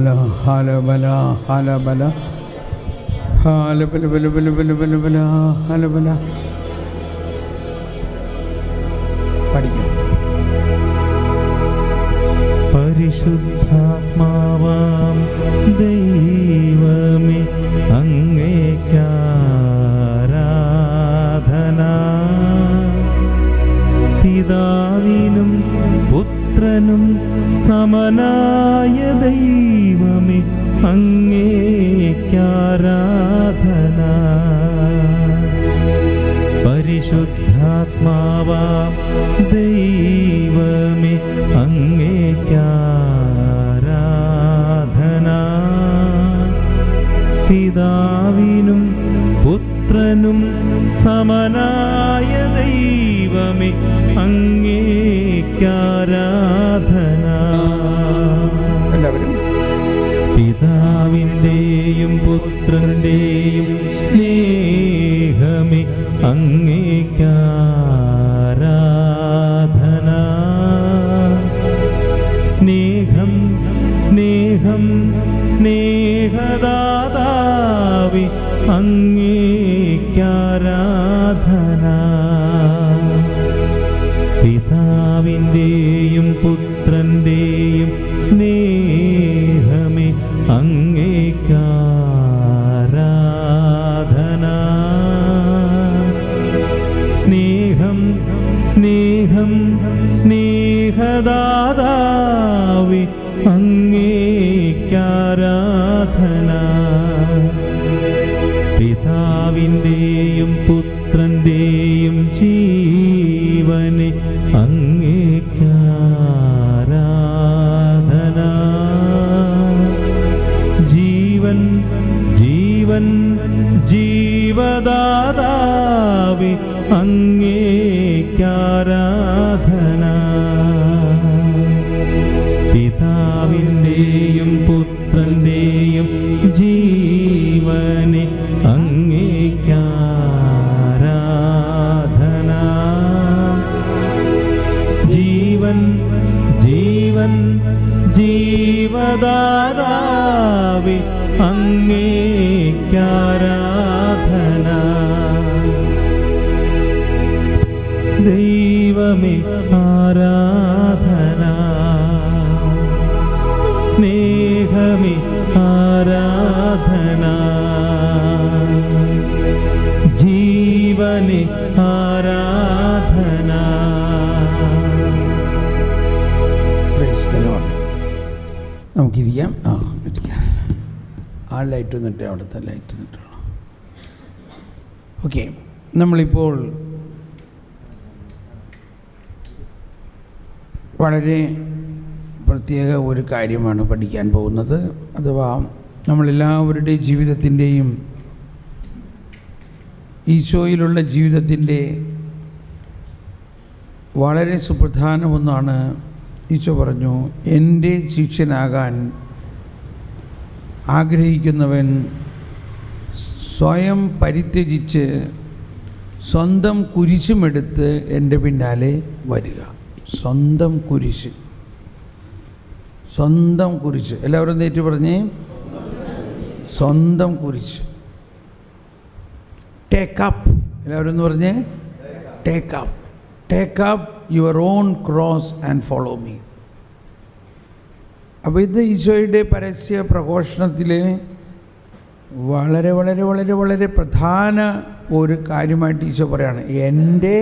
ഹലബല ഹലബല ഹലബല ബല ബല ബല ബല ബല ഹലബല. പഠിക്കാം. പരിശുദ്ധാത്മാവാം ദൈവമേ അങ്ങേക്കാരാധന. പിതാവിനും പുത്രനും സമനായ ദൈവമേ അങ്ങേക്കാരാധന. പരിശുദ്ധാത്മാവാം ദൈവമേ അങ്ങേക്കാരാധന. പിതാവിനും പുത്രനും സമനായ ദൈവമേ അങ്ങേക്കാരാധന. എല്ലാവരും പിതാവിൻ്റെയും പുത്രൻ്റെയും സ്നേഹമേ അങ്ങേക്കാരാധന. സ്നേഹം സ്നേഹം സ്നേഹദാതാവേ അങ്ങേക്കാരാധന. പിതാവിൻ്റെയും പുത്രൻ്റെയും സ്നേഹമേ അങ്ങേക്കാരാധന. സ്നേഹം സ്നേഹം സ്നേഹദാതാവേ അങ്ങേക്കാരാധന. പിതാവിൻ്റെയും പുത്രൻ്റെയും ജീവനെ അങ്ങേക്കാരാധന. ജീവൻ ജീവൻ ജീവദാതാവേ അങ്ങേക്കാരാധന. പിതാവിൻ്റെയും പുത്രൻ്റെയും ജീവനെ അങ്ങേക്കാരാധന. ജീവൻ ജീവൻ ജീവദാതാവേ അങ്ങേക്കാരാധന. ദൈവമേ ആരാധന. സ്നേഹമേ ആരാധന. ജീവനെ ആരാധന. നമുക്കിരിക്കാം. ഇരിക്കാം. ആ ലൈറ്റ് നിന്നിട്ട് അവിടുത്തെ ലൈറ്റ് നിന്നിട്ടുള്ളൂ. ഓക്കെ, നമ്മളിപ്പോൾ വളരെ പ്രത്യേക ഒരു കാര്യമാണ് പഠിക്കാൻ പോകുന്നത്. അഥവാ നമ്മളെല്ലാവരുടെയും ജീവിതത്തിൻ്റെയും ഈശോയിലുള്ള ജീവിതത്തിൻ്റെ വളരെ സുപ്രധാനമൊന്നാണ്. ഈശോ പറഞ്ഞു, എൻ്റെ ശിഷ്യനാകാൻ ആഗ്രഹിക്കുന്നവൻ സ്വയം പരിത്യജിച്ച് സ്വന്തം കുരിശുമെടുത്ത് എൻ്റെ പിന്നാലെ വരിക. സ്വന്തം കുരിശ്, സ്വന്തം കുരിശ്. എല്ലാവരും നേരിട്ട് പറഞ്ഞേ, സ്വന്തം കുരിശ്. Take up. എല്ലാവരും എന്ന് പറഞ്ഞേ, take up. Take up your own cross and follow me. അപ്പോൾ ഇത് ഈശോയുടെ പരസ്യ പ്രഘോഷണത്തിൽ വളരെ വളരെ വളരെ വളരെ പ്രധാന ഒരു കാര്യമായിട്ട് ഈശോ പറയാണ്, എൻ്റെ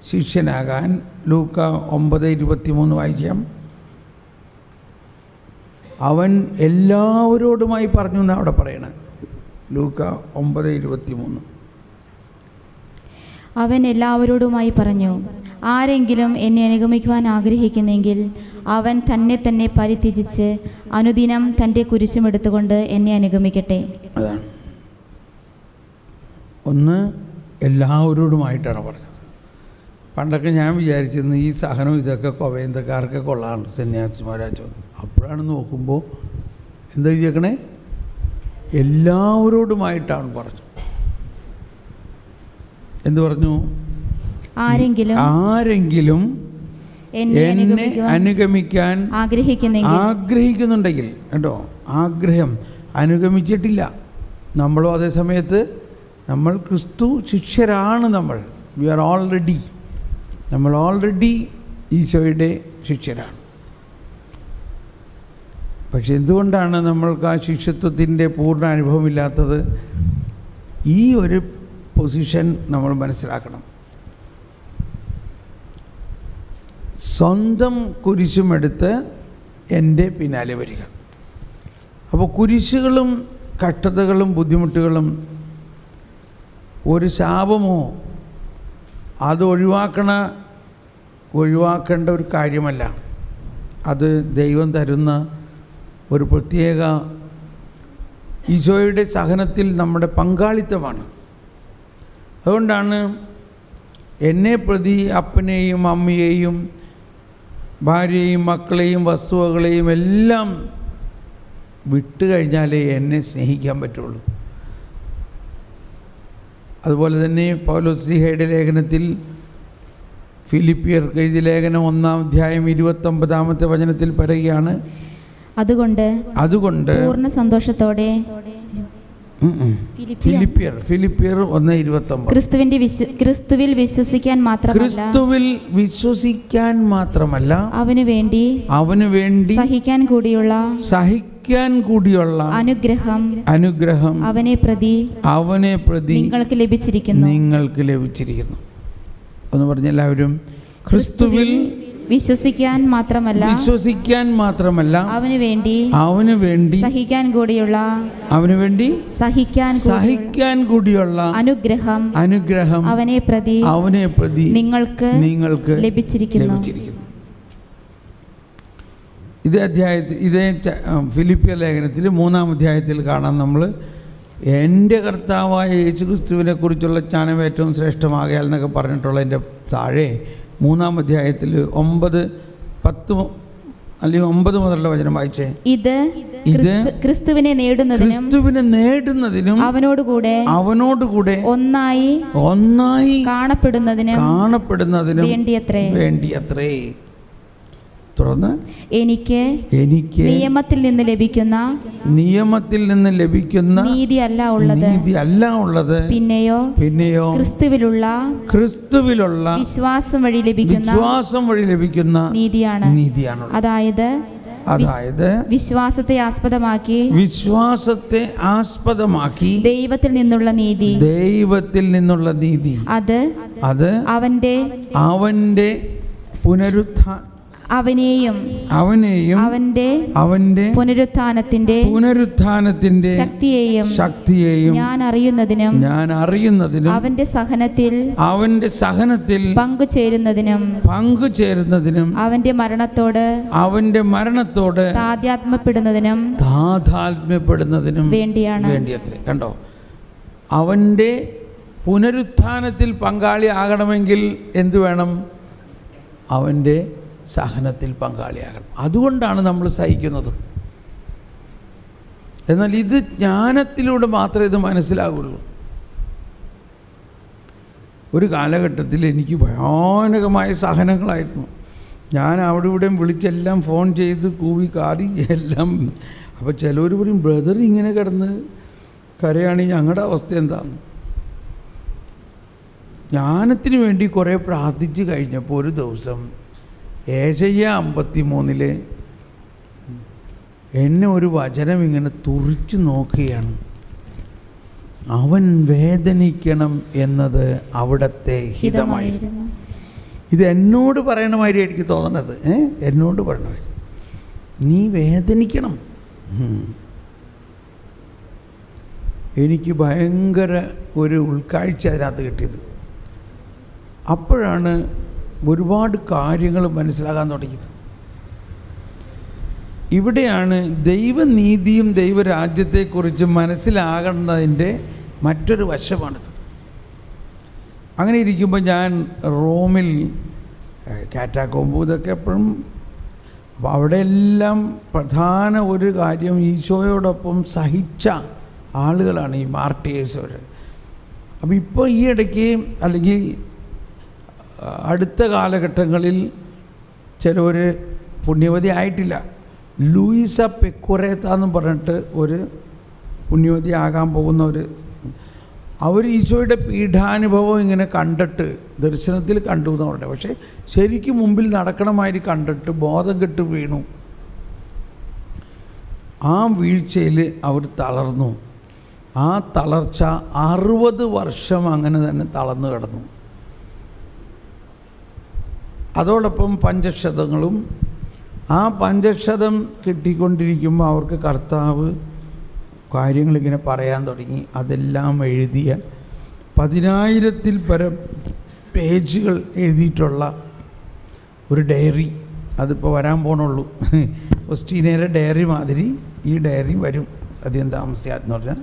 ശിഷ്യനാകാൻ. ലൂക്ക 9:23 വായിക്കാം. അവൻ എല്ലാവരോടുമായി പറഞ്ഞു എന്നാണ് അവിടെ പറയണത്. ലൂക്ക 9:23. അവൻ എല്ലാവരോടുമായി പറഞ്ഞു, ആരെങ്കിലും എന്നെ അനുഗമിക്കുവാൻ ആഗ്രഹിക്കുന്നെങ്കിൽ അവൻ തന്നെ തന്നെ പരിത്യജിച്ച് അനുദിനം തൻ്റെ കുരിശുമെടുത്തുകൊണ്ട് എന്നെ അനുഗമിക്കട്ടെ. അതാണ് ഒന്ന്, എല്ലാവരോടുമായിട്ടാണ് പറഞ്ഞത്. പണ്ടൊക്കെ ഞാൻ വിചാരിച്ചിരുന്നു ഈ സഹനം ഇതൊക്കെ കൊവേന്തക്കാർക്ക് കൊള്ളാണ്, സന്യാസിമാരാച്ചോ. അപ്പോഴാണ് നോക്കുമ്പോൾ എന്താ വിചാരിക്കണേ, എല്ലാവരോടുമായിട്ടാണ് പറഞ്ഞു. എന്തു പറഞ്ഞു? ആരെങ്കിലും എന്നെ എന്നെ അനുഗമിക്കാൻ ആഗ്രഹിക്കുന്നുണ്ടെങ്കിൽ കേട്ടോ, ആഗ്രഹം, അനുഗമിച്ചിട്ടില്ല. നമ്മളും അതേ സമയത്ത് നമ്മൾ ക്രിസ്തു ശിഷ്യരാണ്. നമ്മൾ ഓൾറെഡി ഈശോയുടെ ശിഷ്യരാണ്. പക്ഷെ എന്തുകൊണ്ടാണ് നമ്മൾക്ക് ആ ശിഷ്യത്വത്തിൻ്റെ പൂർണ്ണ അനുഭവമില്ലാത്തത്? ഈ ഒരു പൊസിഷൻ നമ്മൾ മനസ്സിലാക്കണം. സ്വന്തം കുരിശുമെടുത്ത് എൻ്റെ പിന്നാലെ വരിക. അപ്പോൾ കുരിശുകളും കഷ്ടതകളും ബുദ്ധിമുട്ടുകളും ഒരു ശാപമോ അത് ഒഴിവാക്കേണ്ട ഒരു കാര്യമല്ല. അത് ദൈവം തരുന്ന ഒരു പ്രത്യേക ഈശോയുടെ സഹനത്തിൽ നമ്മുടെ പങ്കാളിത്തമാണ്. അതുകൊണ്ടാണ് എന്നെ പ്രതി അപ്പനെയും അമ്മയെയും ഭാര്യയെയും മക്കളെയും വസ്തുവകളെയും എല്ലാം വിട്ട് കഴിഞ്ഞാലേ എന്നെ സ്നേഹിക്കാൻ പറ്റുള്ളൂ. അതുപോലെ തന്നെ പൗലോസ്ലീഹയുടെ ലേഖനത്തിൽ, ഫിലിപ്പിയർക്ക് എഴുതിയ ലേഖനം 1-ാം അധ്യായം 29-ാമത്തെ വചനത്തിൽ പറയുകയാണ്, അതുകൊണ്ട് പൂർണ്ണ സന്തോഷത്തോടെ ഫിലിപ്പിയർ 1:29 ക്രിസ്തുവിൽ വിശ്വസിക്കാൻ മാത്രമല്ല അവനു വേണ്ടി സഹിക്കാൻ കൂടിയുള്ള അനുഗ്രഹം അവനെ പ്രതി നിങ്ങൾക്ക് ലഭിച്ചിരിക്കുന്നു. എന്ന് പറഞ്ഞ എല്ലാവരും ക്രിസ്തുവിൽ വിശ്വസിക്കാൻ മാത്രമല്ല അവനു വേണ്ടി സഹിക്കാൻ കൂടിയുള്ള അനുഗ്രഹം അവനെ പ്രതി നിങ്ങൾക്ക് ലഭിച്ചിരിക്കുന്നു. ഇതേ ഫിലിപ്പിയർ ലേഖനത്തിൽ 3-ാം അധ്യായത്തിൽ കാണാം നമ്മൾ, എൻ്റെ കർത്താവായ യേശുക്രിസ്തുവിനെ കുറിച്ചുള്ള ജ്ഞാനം ഏറ്റവും ശ്രേഷ്ഠമാകയാൽ എന്നൊക്കെ പറഞ്ഞിട്ടുള്ളതിൻ്റെ താഴെ 3-ാം അധ്യായത്തിൽ 9-10 അല്ലെങ്കിൽ 9 മുതലുള്ള വചനം വായിച്ചേ. ഇത് ക്രിസ്തുവിനെ നേടുന്നതിനും അവനോടുകൂടെ ഒന്നായി കാണപ്പെടുന്നതിനും വേണ്ടിയത്രേ. തുടർന്ന് എനിക്ക് നിയമത്തിൽ നിന്ന് ലഭിക്കുന്ന നീതി അല്ല ഉള്ളത്, പിന്നെയോ ക്രിസ്തുവിലുള്ള വിശ്വാസം വഴി ലഭിക്കുന്ന നീതിയാണ്. അതായത് വിശ്വാസത്തെ ആസ്പദമാക്കി ദൈവത്തിൽ നിന്നുള്ള നീതി അത് അവന്റെ അവനെയും അവന്റെ പുനരുത്ഥാനത്തിന്റെ ശക്തിയെയും ഞാൻ അറിയുന്നതിനും അവന്റെ സഹനത്തിൽ പങ്കുചേരുന്നതിനും അവന്റെ മരണത്തോട് താദാത്മ്യപ്പെടുന്നതിനും വേണ്ടിയാണ്. കണ്ടോ, അവന്റെ പുനരുത്ഥാനത്തിൽ പങ്കാളിയാകണമെങ്കിൽ എന്തു വേണം? അവന്റെ സഹനത്തിൽ പങ്കാളിയാകണം. അതുകൊണ്ടാണ് നമ്മൾ സഹിക്കുന്നത്. എന്നാൽ ഇത് ജ്ഞാനത്തിലൂടെ മാത്രമേ ഇത് മനസ്സിലാകുള്ളൂ. ഒരു കാലഘട്ടത്തിൽ എനിക്ക് ഭയാനകമായ സഹനങ്ങളായിരുന്നു. ഞാൻ അവിടെ ഇവിടെയും വിളിച്ചെല്ലാം ഫോൺ ചെയ്ത് കൂവി കാറി എല്ലാം. അപ്പോൾ ചിലവർ പറയും, ബ്രദർ ഇങ്ങനെ കിടന്ന് കരയാണെങ്കിൽ ഞങ്ങളുടെ അവസ്ഥ എന്താണ്? ജ്ഞാനത്തിന് വേണ്ടി കുറേ പ്രാർത്ഥിച്ച് കഴിഞ്ഞപ്പോൾ ഒരു ദിവസം ഏശയ്യാ 53 എന്നെ ഒരു വചനം ഇങ്ങനെ തുറിച്ചു നോക്കുകയാണ്. അവൻ വേദനിക്കണം എന്നത് അവിടത്തെ ഹിതമായിരുന്നു. ഇത് എന്നോട് പറയണമാതിരി എനിക്ക് തോന്നണത്, എന്നോട് പറയണമാതിരി നീ വേദനിക്കണം. എനിക്ക് ഭയങ്കര ഒരു ഉൾക്കാഴ്ച അതിനകത്ത് കിട്ടിയത്. അപ്പോഴാണ് ഒരുപാട് കാര്യങ്ങൾ മനസ്സിലാകാൻ തുടങ്ങിയത്. ഇവിടെയാണ് ദൈവനീതിയും ദൈവരാജ്യത്തെക്കുറിച്ച് മനസ്സിലാകേണ്ടതിൻ്റെ മറ്റൊരു വശമാണിത്. അങ്ങനെ ഇരിക്കുമ്പോൾ ഞാൻ റോമിൽ കാറ്റാക്കോമ്പ് ഇതൊക്കെ എപ്പോഴും, അപ്പോൾ അവിടെയെല്ലാം പ്രധാന ഒരു കാര്യം ഈശോയോടൊപ്പം സഹിച്ച ആളുകളാണ് ഈ മാർട്ടിയേഴ്സ്. അവർ അപ്പോൾ ഇപ്പോൾ ഈ ഇടയ്ക്ക് അല്ലെങ്കിൽ അടുത്ത കാലഘട്ടങ്ങളിൽ ചിലവർ പുണ്യവതി ആയിട്ടില്ല. ലൂയിസ പെക്കുറേത്ത എന്ന് പറഞ്ഞിട്ട് ഒരു പുണ്യവതി ആകാൻ പോകുന്നവർ, അവർ ഈശോയുടെ പീഠാനുഭവം ഇങ്ങനെ കണ്ടിട്ട് ദർശനത്തിൽ കണ്ടു എന്ന് പറഞ്ഞത്. പക്ഷേ ശരിക്കും മുമ്പിൽ നടക്കണമാതിരി കണ്ടിട്ട് ബോധം കെട്ട് വീണു. ആ വീഴ്ചയിൽ അവർ തളർന്നു. ആ തളർച്ച 60 വർഷം അങ്ങനെ തന്നെ തളർന്നു കിടന്നു. അതോടൊപ്പം പഞ്ചക്ഷതങ്ങളും, ആ പഞ്ചക്ഷതം കിട്ടിക്കൊണ്ടിരിക്കുമ്പോൾ അവർക്ക് കർത്താവ് കാര്യങ്ങളിങ്ങനെ പറയാൻ തുടങ്ങി. അതെല്ലാം എഴുതിയ 10,000-ൽ പരം പേജുകൾ എഴുതിയിട്ടുള്ള ഒരു ഡയറി, അതിപ്പോൾ വരാൻ പോണുള്ളൂ. ക്രിസ്റ്റീനയുടെ ഡയറി മാതിരി ഈ ഡയറി വരും അധികം താമസിയാതെന്ന് പറഞ്ഞാൽ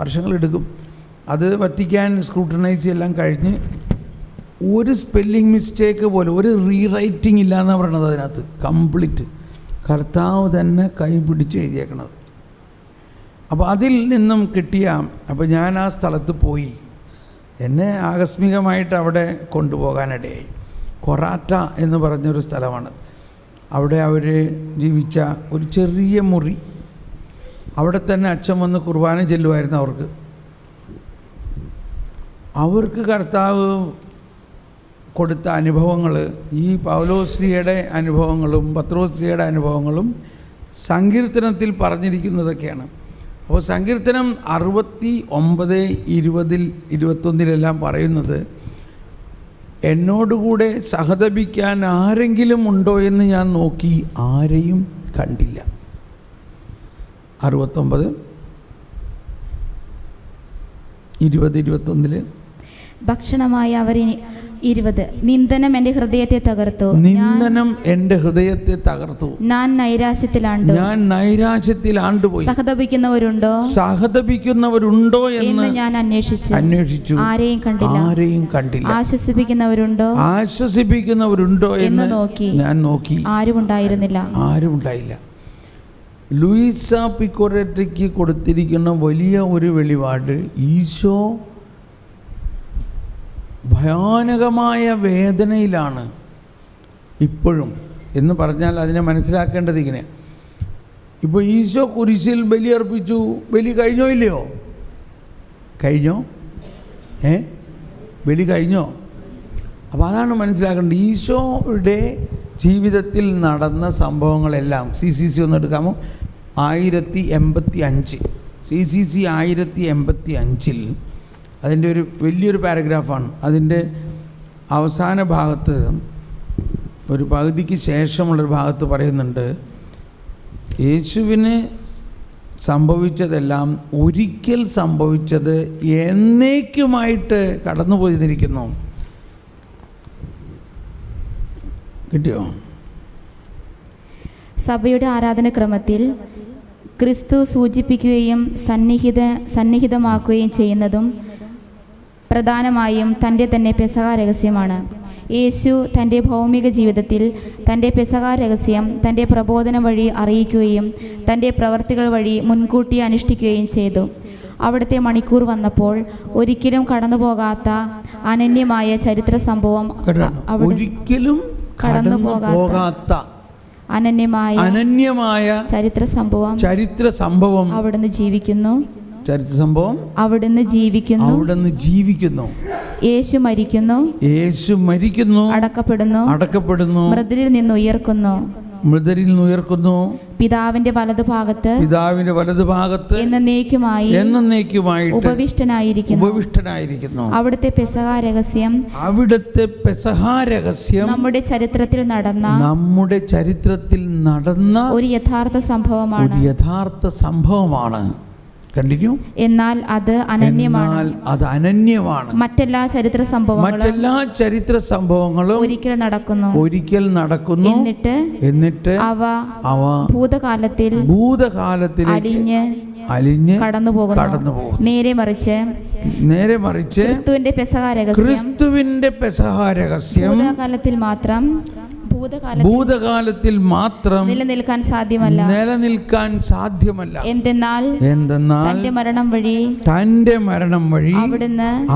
വർഷങ്ങളെടുക്കും. അത് വത്തിക്കാൻ സ്ക്രൂട്ടനൈസ് എല്ലാം കഴിഞ്ഞ് ഒരു സ്പെല്ലിംഗ് മിസ്റ്റേക്ക് പോലും, ഒരു റീറൈറ്റിംഗ് ഇല്ല എന്നാണ് പറയണത്. അതിനകത്ത് കംപ്ലീറ്റ് കർത്താവ് തന്നെ കൈ പിടിച്ച് എഴുതിയേക്കണത്. അപ്പോൾ അതിൽ നിന്നും കിട്ടിയ, അപ്പോൾ ഞാൻ ആ സ്ഥലത്ത് പോയി. എന്നെ ആകസ്മികമായിട്ട് അവിടെ കൊണ്ടുപോകാനിടയായി. കൊറാറ്റ എന്ന് പറഞ്ഞൊരു സ്ഥലമാണ്. അവിടെ അവർ ജീവിച്ച ഒരു ചെറിയ മുറി, അവിടെ തന്നെ അച്ഛൻ വന്ന് കുർബാന ചെല്ലുമായിരുന്നു. അവർക്ക് കർത്താവ് കൊടുത്ത അനുഭവങ്ങൾ, ഈ പൗലോസ്ലിയുടെ അനുഭവങ്ങളും പത്രോസ്ലിയുടെ അനുഭവങ്ങളും സങ്കീർത്തനത്തിൽ പറഞ്ഞിരിക്കുന്നതൊക്കെയാണ്. അപ്പോൾ സങ്കീർത്തനം 69, 20, 21 പറയുന്നത്, എന്നോടുകൂടെ സഹതപിക്കാൻ ആരെങ്കിലും ഉണ്ടോ എന്ന് ഞാൻ നോക്കി, ആരെയും കണ്ടില്ല. 69, 20, 21. ഭക്ഷണമായി അവർ 20, നിന്ദനം എൻ്റെ ഹൃദയത്തെ തകർത്തു. നിന്ദനം എൻ്റെ ഹൃദയത്തെ തകർത്തു. ഞാൻ നൈരാശ്യത്തിൽ ആണ്ടുപോയി. സഹതപിക്കുന്നവരുണ്ടോ എന്ന് ഞാൻ അന്വേഷിച്ചു. ആരെയും കണ്ടില്ല. ആശ്വസിപ്പിക്കുന്നവരുണ്ടോ എന്ന് ഞാൻ നോക്കി. ആരും ഉണ്ടായില്ല. ലൂയിസ പിക്കോറേറ്റയ്ക്ക് കൊടുത്തിരിക്കുന്ന വലിയ ഒരു വെളിപാട്, ഈശോ ഭയാനകമായ വേദനയിലാണ് ഇപ്പോഴും എന്ന് പറഞ്ഞാൽ അതിനെ മനസ്സിലാക്കേണ്ടത് ഇങ്ങനെ. ഇപ്പോൾ ഈശോ കുരിശിൽ ബലിയർപ്പിച്ചു. ബലി കഴിഞ്ഞോ ഇല്ലയോ? ബലി കഴിഞ്ഞോ? അപ്പോൾ അതാണ് മനസ്സിലാക്കേണ്ടത്. ഈശോയുടെ ജീവിതത്തിൽ നടന്ന സംഭവങ്ങളെല്ലാം CCC ഒന്ന് എടുക്കാമോ? 1085 CCC 1085 അതിൻ്റെ ഒരു വലിയൊരു പാരഗ്രാഫാണ്. അതിൻ്റെ അവസാന ഭാഗത്ത്, ഒരു പകുതിക്ക് ശേഷമുള്ളൊരു ഭാഗത്ത് പറയുന്നുണ്ട്, യേശുവിന് സംഭവിച്ചതെല്ലാം ഒരിക്കൽ സംഭവിച്ചത് എന്നേക്കുമായിട്ട് കടന്നു പോയിരിക്കുന്നു. കിട്ടിയോ? സഭയുടെ ആരാധനക്രമത്തിൽ ക്രിസ്തു സൂചിപ്പിക്കുകയും സന്നിഹിതമാക്കുകയും ചെയ്യുന്നതും പ്രധാനമായും തൻ്റെ തന്നെ പെസഹ രഹസ്യമാണ്. യേശു തൻ്റെ ഭൗമിക ജീവിതത്തിൽ തൻ്റെ പെസഹ രഹസ്യം തൻ്റെ പ്രബോധനം വഴി അറിയിക്കുകയും തൻ്റെ പ്രവർത്തികൾ വഴി മുൻകൂട്ടി അനുഷ്ഠിക്കുകയും ചെയ്തു. അവിടുത്തെ മണിക്കൂർ വന്നപ്പോൾ ഒരിക്കലും കടന്നുപോകാത്ത അനന്യമായ ചരിത്ര സംഭവം, ഒരിക്കലും കടന്നുപോകാത്ത അനന്യമായ ചരിത്ര സംഭവം അവിടുന്ന് ജീവിക്കുന്നു. അവിടുന്ന് ജീവിക്കുന്നു. യേശു മരിക്കുന്നു, അടക്കപ്പെടുന്നു, മൃതരിൽ നിന്ന് ഉയർക്കുന്നു, പിതാവിന്റെ വലതുഭാഗത്ത് എന്നേക്കുമായി ഉപവിഷ്ടനായിരിക്കുന്നു. അവിടുത്തെ പെസഹ രഹസ്യം നമ്മുടെ ചരിത്രത്തിൽ നടന്ന ഒരു യഥാർത്ഥ സംഭവമാണ്. കണ്ടിന്യൂ. എന്നാൽ അത് അനന്യമാണ്. മറ്റെല്ലാ ചരിത്ര സംഭവങ്ങളും ഒരിക്കൽ നടക്കുന്നു. എന്നിട്ട് അവ ഭൂതകാലത്തിൽ അലിഞ്ഞ് കടന്നുപോകുന്നു. നേരെ മറിച്ച് ക്രിസ്തുവിന്റെ പെസഹ രഹസ്യം ഭൂതകാലത്തിൽ മാത്രം നിലനിൽക്കാൻ സാധ്യമല്ല. എന്തെന്നാൽ തന്റെ മരണം വഴി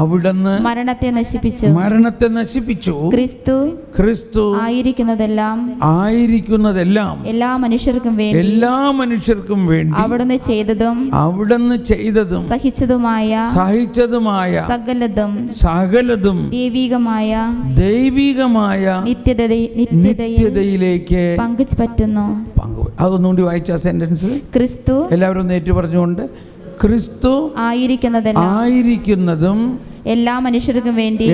അവിടുന്ന് മരണത്തെ നശിപ്പിച്ചു. ക്രിസ്തു ക്രിസ്തു ആയിരിക്കുന്നതെല്ലാം എല്ലാ മനുഷ്യർക്കും വേണ്ടി അവിടുന്ന് ചെയ്തതും സഹിച്ചതുമായ സകലതും ദൈവികമായ നിത്യതയിലേക്ക് പങ്കുപറ്റുന്നു. അതൊന്നുകൂടി വായിച്ച സെന്റൻസ്. ക്രിസ്തു, എല്ലാവരും നേറ്റു പറഞ്ഞുകൊണ്ട്, ക്രിസ്തു ആയിരിക്കുന്നതും എല്ലാ മനുഷ്യർക്കും വേണ്ടി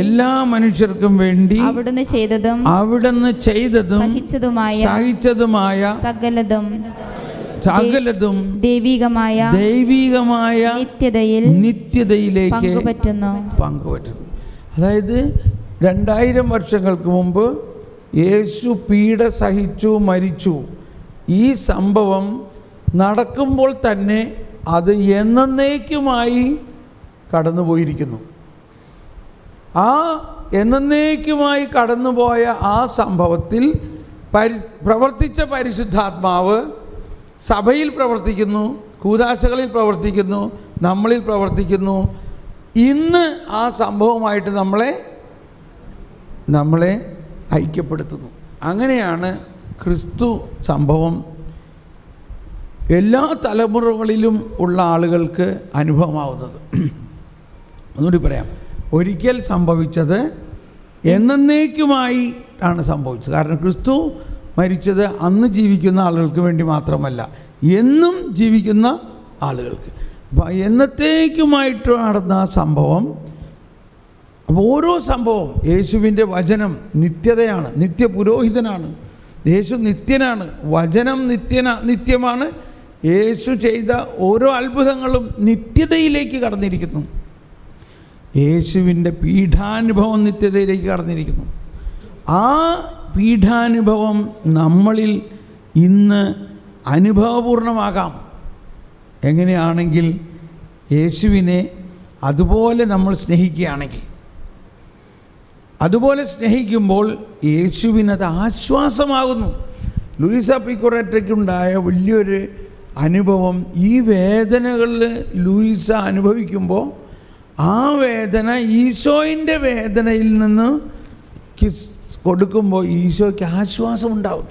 അവിടുന്ന് ചെയ്തതും സഹിച്ചതുമായ സകലതും ദൈവികമായ നിത്യതയിലേക്ക് പങ്കുപറ്റുന്നു. അതായത് 2000 വർഷങ്ങൾക്ക് മുമ്പ് യേശു പീഡ സഹിച്ചു മരിച്ചു. ഈ സംഭവം നടക്കുമ്പോൾ തന്നെ അത് എന്നേക്കുമായി കടന്നുപോയിരിക്കുന്നു. ആ എന്നേക്കുമായി കടന്നുപോയ ആ സംഭവത്തിൽ പ്രവർത്തിച്ച പരിശുദ്ധാത്മാവ് സഭയിൽ പ്രവർത്തിക്കുന്നു, കൂദാശകളിൽ പ്രവർത്തിക്കുന്നു, നമ്മളിൽ പ്രവർത്തിക്കുന്നു. ഇന്ന് ആ സംഭവമായിട്ട് നമ്മളെ ഐക്യപ്പെടുത്തുന്നു. അങ്ങനെയാണ് ക്രിസ്തു സംഭവം എല്ലാ തലമുറകളിലും ഉള്ള ആളുകൾക്ക് അനുഭവമാവുന്നത്. ഒന്നുകൂടി പറയാം, ഒരിക്കൽ സംഭവിച്ചത് എന്നേക്കുമായി ആണ് സംഭവിച്ചത്. കാരണം ക്രിസ്തു മരിച്ചത് അന്ന് ജീവിക്കുന്ന ആളുകൾക്ക് വേണ്ടി മാത്രമല്ല, എന്നും ജീവിക്കുന്ന ആളുകൾക്ക്. അപ്പോൾ എന്നത്തേക്കുമായിട്ട് നടന്ന ആ സംഭവം. അപ്പോൾ ഓരോ സംഭവം, യേശുവിൻ്റെ വചനം നിത്യതയാണ്, നിത്യപുരോഹിതനാണ്. യേശു നിത്യനാണ്, വചനം നിത്യമാണ്. യേശു ചെയ്ത ഓരോ അത്ഭുതങ്ങളും നിത്യതയിലേക്ക് കടന്നിരിക്കുന്നു. യേശുവിൻ്റെ പീഠാനുഭവം നിത്യതയിലേക്ക് കടന്നിരിക്കുന്നു. ആ പീഠാനുഭവം നമ്മളിൽ ഇന്ന് അനുഭവപൂർണമാകാം. എങ്ങനെയാണെങ്കിൽ യേശുവിനെ അതുപോലെ നമ്മൾ സ്നേഹിക്കുകയാണെങ്കിൽ, അതുപോലെ സ്നേഹിക്കുമ്പോൾ യേശുവിനത് ആശ്വാസമാകുന്നു. ലൂയിസ പിക്കൊറേറ്റയ്ക്കുണ്ടായ വലിയൊരു അനുഭവം, ഈ വേദനകളിൽ ലൂയിസ അനുഭവിക്കുമ്പോൾ ആ വേദന ഈശോയിൻ്റെ വേദനയിൽ നിന്ന് കൊടുക്കുമ്പോൾ ഈശോയ്ക്ക് ആശ്വാസമുണ്ടാവും.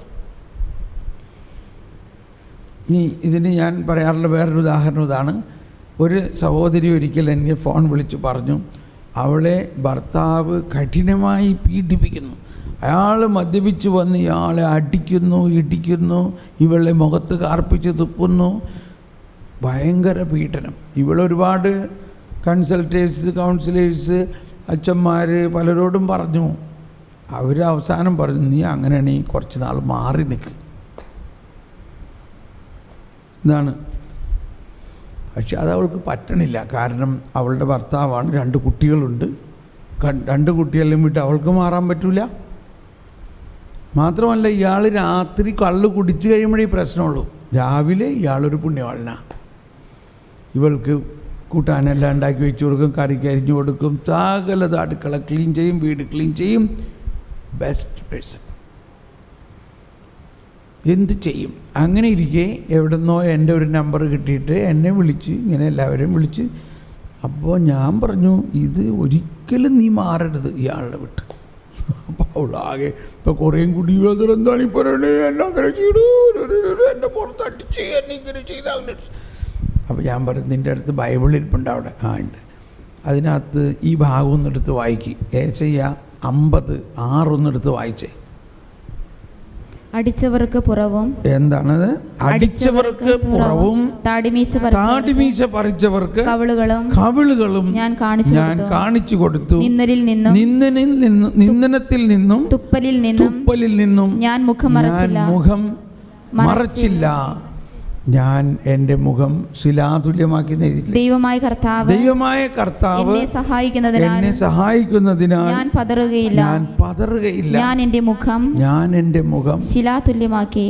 ഇതിന് ഞാൻ പറയാറുള്ള വേറൊരു ഉദാഹരണം ഇതാണ്. ഒരു സഹോദരി ഒരിക്കൽ എനിക്ക് ഫോൺ വിളിച്ച് പറഞ്ഞു, അവളെ ഭർത്താവ് കഠിനമായി പീഡിപ്പിക്കുന്നു. അയാൾ മദ്യപിച്ച് വന്ന് ഇയാളെ അടിക്കുന്നു, ഇടിക്കുന്നു, ഇവളെ മുഖത്ത് കാർപ്പിച്ച് തുപ്പുന്നു. ഭയങ്കര പീഡനം. ഇവളൊരുപാട് കൗൺസിലേഴ്സ്, അച്ഛന്മാർ പലരോടും പറഞ്ഞു. അവർ അവസാനം പറഞ്ഞു, നീ അങ്ങനെയാണെങ്കിൽ കുറച്ച് നാൾ മാറി നിൽക്ക്. ഇതാണ്. പക്ഷെ അത് അവൾക്ക് പറ്റണില്ല. കാരണം അവളുടെ ഭർത്താവാണ്, 2 കുട്ടികളുണ്ട്. 2 കുട്ടികളെയും വിട്ട് അവൾക്ക് മാറാൻ പറ്റില്ല. മാത്രമല്ല, ഇയാൾ രാത്രി കള്ള് കുടിച്ച് കഴിയുമ്പോഴേ ഈ പ്രശ്നമുള്ളൂ. രാവിലെ ഇയാളൊരു പുണ്യവാളനാണ്. ഇവൾക്ക് കൂട്ടാനെല്ലാം ഉണ്ടാക്കി വെച്ച് കൊടുക്കും, കറിക്ക് അരിഞ്ഞു കൊടുക്കും, സകലത് അടുക്കള ക്ലീൻ ചെയ്യും, വീട് ക്ലീൻ ചെയ്യും. Best person. എന്ത് ചെയ്യും? അങ്ങനെ ഇരിക്കെ എവിടെന്നോ എൻ്റെ ഒരു നമ്പർ കിട്ടിയിട്ട് എന്നെ വിളിച്ച്, ഇങ്ങനെ എല്ലാവരെയും വിളിച്ച്. അപ്പോൾ ഞാൻ പറഞ്ഞു, ഇത് ഒരിക്കലും നീ മാറരുത് ഇയാളുടെ വിട്ട്. അപ്പോൾ അവളാകെ ഇപ്പോൾ കുറേയും കൂടി എന്താണ് ഈ പറയണേ, എന്നെ അങ്ങനെ ചെയ്തു, എന്നെ പുറത്തടിച്ച്, എന്നെ ഇങ്ങനെ ചെയ്ത് അങ്ങനെ. അപ്പോൾ ഞാൻ പറഞ്ഞു, നിൻ്റെ അടുത്ത് ബൈബിൾ ഇരിപ്പുണ്ട് അവിടെ? ആ ഉണ്ട്. അതിനകത്ത് ഈ ഭാഗം ഒന്നെടുത്ത് വായിക്ക്. ഏശയ്യ 50:6 ഒന്നെടുത്ത് വായിച്ചേ. അടിച്ചവർക്ക് പുറവും. എന്താണത്? അടിച്ചവർക്ക് പുറവും താടിമീശ പറിച്ചവർക്ക് കവിളുകളും ഞാൻ കാണിച്ചു കൊടുത്തു. നിന്ദനത്തിൽ നിന്നും തുപ്പലിൽ നിന്നും ഞാൻ മുഖം മറച്ചില്ല. ഞാൻ എൻ്റെ മുഖം ശിലാതുല്യമാക്കി. ദൈവമായ കർത്താവ് എന്നെ സഹായിക്കുന്നതിനാൽ ഞാൻ പതറുകയില്ല. ഞാൻ എൻ്റെ മുഖം ശിലാതുല്യമാക്കി.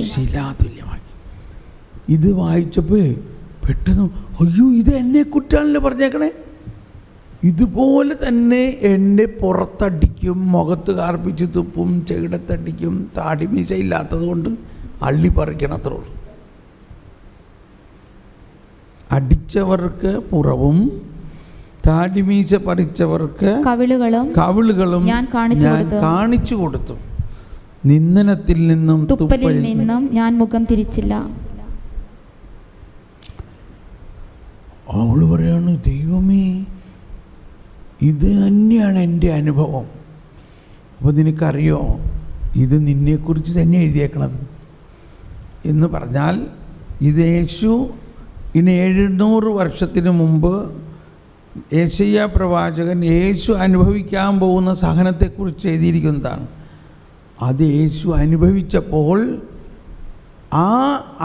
ഇത് വായിച്ചപ്പോൾ പെട്ടെന്ന്, അയ്യോ, ഇത് എന്നെ കുറ്റാണല്ലോ പറഞ്ഞേക്കണേ. ഇതുപോലെ തന്നെ എൻ്റെ പുറത്തടിക്കും, മുഖത്ത് കാർപ്പിച്ച് തുപ്പും, ചെകിടത്തടിക്കും. താടിമീശ ഇല്ലാത്തത് കൊണ്ട് അള്ളി പറിക്കണത്രേ ഉള്ളൂ. അടിച്ചവർക്ക് പുറവും താടിമീശ പറിച്ചവർക്ക് കവിളുകളും ഞാൻ കാണിച്ചു കൊടുത്തു. നിന്ദനത്തിൽ നിന്നും തുപ്പലിൽ നിന്നും ഞാൻ മുഖം തിരിച്ചില്ല. അവൾ പറയാണ്, ദൈവമേ, ഇത് തന്നെയാണ് എൻ്റെ അനുഭവം. അപ്പോൾ നിനക്കറിയോ, ഇത് നിന്നെക്കുറിച്ച് തന്നെ എഴുതിയേക്കണത് എന്ന് പറഞ്ഞാൽ, ഇത് യേശു 700 വർഷത്തിന് മുമ്പ് യെശയ്യാ പ്രവാചകൻ യേശു അനുഭവിക്കാൻ പോകുന്ന സഹനത്തെക്കുറിച്ച് എഴുതിയിരിക്കുന്നതാണ്. അത് യേശു അനുഭവിച്ചപ്പോൾ ആ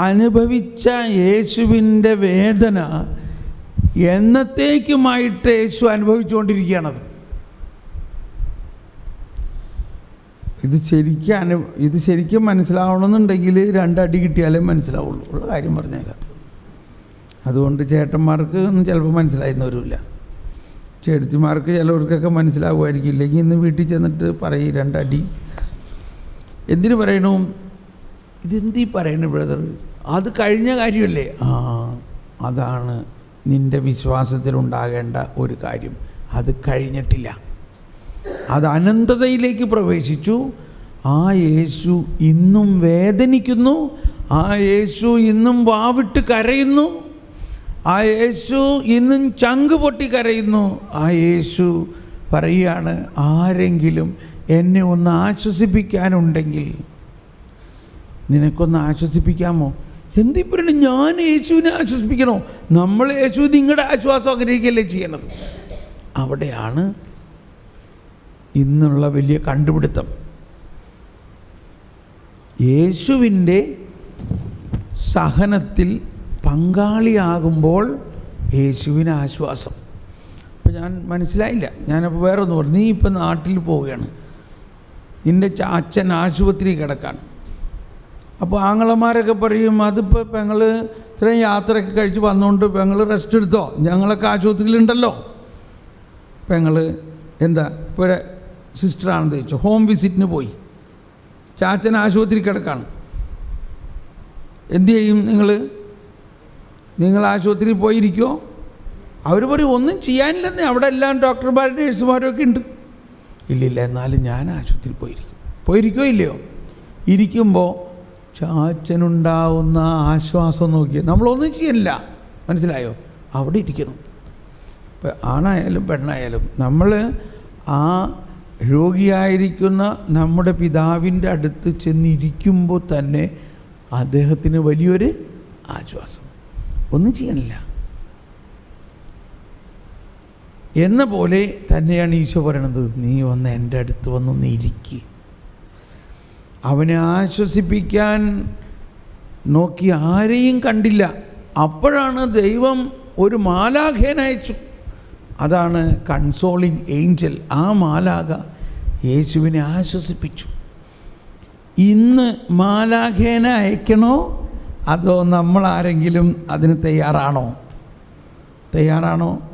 അനുഭവിച്ച യേശുവിൻ്റെ വേദന എന്നത്തേക്കുമായിട്ട് യേശു അനുഭവിച്ചുകൊണ്ടിരിക്കുകയാണത്. ഇത് ശരിക്കും മനസ്സിലാവണമെന്നുണ്ടെങ്കിൽ 2 അടി കിട്ടിയാലേ മനസ്സിലാവുള്ളൂ. ഉള്ള കാര്യം പറഞ്ഞേക്കാം. അതുകൊണ്ട് ചേട്ടന്മാർക്ക് ഒന്നും ചിലപ്പോൾ മനസ്സിലായിരുന്നവരുമില്ല, ചേട്ടത്തിമാർക്ക് ചിലവർക്കൊക്കെ മനസ്സിലാവുമായിരിക്കും. ഇല്ലെങ്കിൽ ഇന്ന് വീട്ടിൽ ചെന്നിട്ട് പറയും 2 അടി. എന്തിനു പറയണു? ഇതെന്തീ പറയണു ബ്രദർ? അത് കഴിഞ്ഞ കാര്യമല്ലേ? അതാണ് നിൻ്റെ വിശ്വാസത്തിലുണ്ടാകേണ്ട ഒരു കാര്യം. അത് കഴിഞ്ഞിട്ടില്ല, അത് അനന്തതയിലേക്ക് പ്രവേശിച്ചു. ആ യേശു ഇന്നും വേദനിക്കുന്നു, ആ യേശു ഇന്നും വാവിട്ട് കരയുന്നു, ആ യേശു ഇന്നും ചങ്ക് പൊട്ടി കരയുന്നു. ആ യേശു പറയുകയാണ്, ആരെങ്കിലും എന്നെ ഒന്ന് ആശ്വസിപ്പിക്കാനുണ്ടെങ്കിൽ നിനക്കൊന്ന് ആശ്വസിപ്പിക്കാമോ? എന്തി പറയണം, ഞാൻ യേശുവിനെ ആശ്വസിപ്പിക്കണോ? നമ്മൾ യേശു നിങ്ങളുടെ ആശ്വാസം ആഗ്രഹിക്കുകയല്ലേ ചെയ്യണത്. അവിടെയാണ് ഇന്നുള്ള വലിയ കണ്ടുപിടുത്തം. യേശുവിൻ്റെ സഹനത്തിൽ പങ്കാളിയാകുമ്പോൾ യേശുവിന് ആശ്വാസം. അപ്പം ഞാൻ മനസ്സിലായില്ല. ഞാനപ്പോൾ വേറെ ഒന്ന് പറഞ്ഞു, നീ ഇപ്പം നാട്ടിൽ പോവുകയാണ്, നിൻ്റെ അച്ഛൻ ആശുപത്രി കിടക്കാണ്. അപ്പോൾ ആങ്ങളമാരൊക്കെ പറയും, അതിപ്പോൾ പെങ്ങൾ ഇത്രയും യാത്രയൊക്കെ കഴിച്ച് വന്നുകൊണ്ട് പെങ്ങൾ റെസ്റ്റ് എടുത്തോ, ഞങ്ങളൊക്കെ ആശുപത്രിയിലുണ്ടല്ലോ. പെങ്ങൾ എന്താ ഇപ്പോൾ സിസ്റ്ററാണെന്ന് ചോദിച്ചു, ഹോം വിസിറ്റിന് പോയി, ചാച്ചൻ ആശുപത്രി കിടക്കാണ്, എന്തു ചെയ്യും? നിങ്ങൾ ആശുപത്രിയിൽ പോയിരിക്കുമോ? അവർ പറയും, ഒന്നും ചെയ്യാനില്ലെന്നേ, അവിടെ എല്ലാം ഡോക്ടർമാരും നേഴ്സുമാരും ഒക്കെ ഉണ്ട്. ഇല്ലില്ല, എന്നാലും ഞാൻ ആശുപത്രിയിൽ പോയിരിക്കുമോ ഇല്ലയോ? ഇരിക്കുമ്പോൾ ചാച്ചനുണ്ടാവുന്ന ആശ്വാസം നോക്കിയാൽ നമ്മളൊന്നും ചെയ്യണില്ല, മനസ്സിലായോ? അവിടെ ഇരിക്കണം. ഇപ്പം ആണായാലും പെണ്ണായാലും നമ്മൾ ആ രോഗിയായിരിക്കുന്ന നമ്മുടെ പിതാവിൻ്റെ അടുത്ത് ചെന്നിരിക്കുമ്പോൾ തന്നെ അദ്ദേഹത്തിന് വലിയൊരു ആശ്വാസം. ഒന്നും ചെയ്യണില്ല എന്ന പോലെ തന്നെയാണ് ഈശോ പറയണത്, നീ വന്ന് എൻ്റെ അടുത്ത് വന്നൊന്ന് ഇരിക്കുക. അവനെ ആശ്വസിപ്പിക്കാൻ നോക്കി ആരെയും കണ്ടില്ല. അപ്പോഴാണ് ദൈവം ഒരു മാലാഖേനെ അയച്ചു. അതാണ് കൺസോളിങ് ഏഞ്ചൽ. ആ മാലാഖ യേശുവിനെ ആശ്വസിപ്പിച്ചു. ഇന്ന് മാലാഖേനെ അയക്കണോ അതോ നമ്മളാരെങ്കിലും അതിന് തയ്യാറാണോ?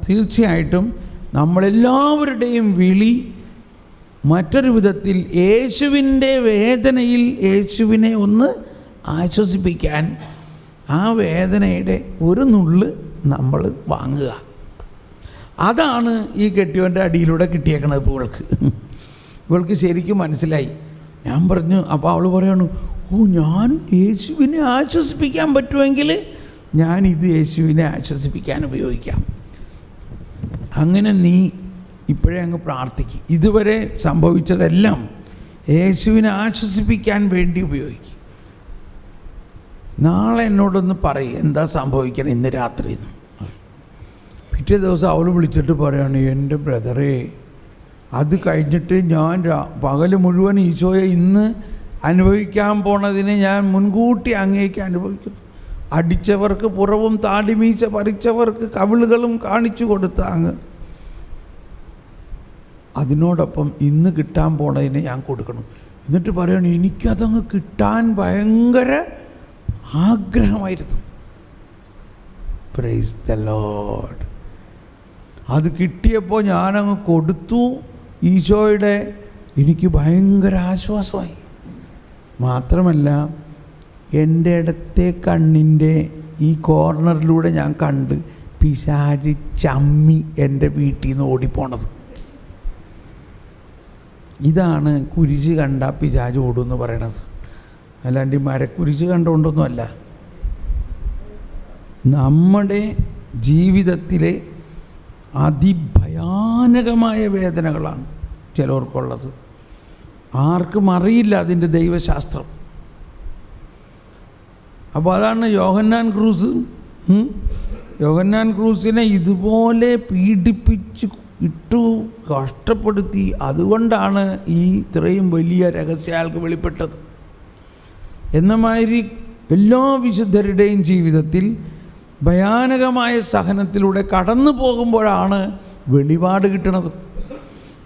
തീർച്ചയായിട്ടും നമ്മളെല്ലാവരുടെയും വിളി മറ്റൊരു വിധത്തിൽ യേശുവിൻ്റെ വേദനയിൽ യേശുവിനെ ഒന്ന് ആശ്വസിപ്പിക്കാൻ, ആ വേദനയുടെ ഒരു നുള്ള് നമ്മൾ വാങ്ങുക. അതാണ് ഈ കെട്ടിയവൻ്റെ അടിയിലൂടെ കിട്ടിയേക്കണത്. ഇപ്പോൾ ഇവൾക്ക് ശരിക്കും മനസ്സിലായി. ഞാൻ പറഞ്ഞു, അപ്പോൾ അവൾ പറയണു, ഞാൻ യേശുവിനെ ആശ്വസിപ്പിക്കാൻ പറ്റുമെങ്കിൽ ഞാനിത് യേശുവിനെ ആശ്വസിപ്പിക്കാൻ ഉപയോഗിക്കാം. അങ്ങനെ നീ ഇപ്പോഴേ അങ്ങ് പ്രാർത്ഥിക്കും. ഇതുവരെ സംഭവിച്ചതെല്ലാം യേശുവിനെ ആശ്വസിപ്പിക്കാൻ വേണ്ടി ഉപയോഗിക്കും. നാളെ എന്നോടൊന്ന് പറയും എന്താ സംഭവിക്കണം ഇന്ന് രാത്രി. പിറ്റേ ദിവസം അവൾ വിളിച്ചിട്ട് പറയാണ്, എൻ്റെ ബ്രദറേ, അത് കഴിഞ്ഞിട്ട് ഞാൻ പകൽ മുഴുവൻ ഈശോയെ ഇന്ന് അനുഭവിക്കാൻ പോണതിനെ ഞാൻ മുൻകൂട്ടി അങ്ങേക്ക് അനുഭവിക്കുന്നു. അടിച്ചവർക്ക് പുറവും താടിമീശ പറിച്ചവർക്ക് കവിളുകളും കാണിച്ചു കൊടുത്ത അങ്ങ്, അതിനോടൊപ്പം ഇന്ന് കിട്ടാൻ പോണതിനെ ഞാൻ കൊടുക്കണം. എന്നിട്ട് പറയണം, എനിക്കതങ്ങ് കിട്ടാൻ ഭയങ്കര ആഗ്രഹമായിരുന്നു. Praise the Lord. അത് കിട്ടിയപ്പോൾ ഞാനങ്ങ് കൊടുത്തു ഈശോയുടെ. എനിക്ക് ഭയങ്കര ആശ്വാസമായി. മാത്രമല്ല എൻ്റെ ഇടത്തെ കണ്ണിൻ്റെ ഈ കോർണറിലൂടെ ഞാൻ കണ്ട് പിശാചി ചമ്മി എൻ്റെ വീട്ടിൽ നിന്ന് ഓടിപ്പോണത്. ഇതാണ് കുരിശ് കണ്ട പിശാച് ഓടുമെന്ന് പറയണത്. അല്ലാണ്ട് ഈ മരക്കുരിശ് കണ്ടുകൊണ്ടൊന്നുമല്ല. നമ്മുടെ ജീവിതത്തിലെ അതിഭയാനകമായ വേദനകളാണ് ചിലർക്കുള്ളത്. ആർക്കും അറിയില്ല അതിൻ്റെ ദൈവശാസ്ത്രം. അപ്പോൾ അതാണ് യോഹന്നാൻ ക്രൂസിനെ ഇതുപോലെ പീഡിപ്പിച്ച് ഇട്ടു, കഷ്ടപ്പെടുത്തി. അതുകൊണ്ടാണ് ഈ ഇത്രയും വലിയ രഹസ്യം അയാൾക്ക് വെളിപ്പെട്ടത്. എന്നമാതിരി എല്ലാ വിശുദ്ധരുടെയും ജീവിതത്തിൽ ഭയാനകമായ സഹനത്തിലൂടെ കടന്നു പോകുമ്പോഴാണ് വെളിപാട് കിട്ടണത്.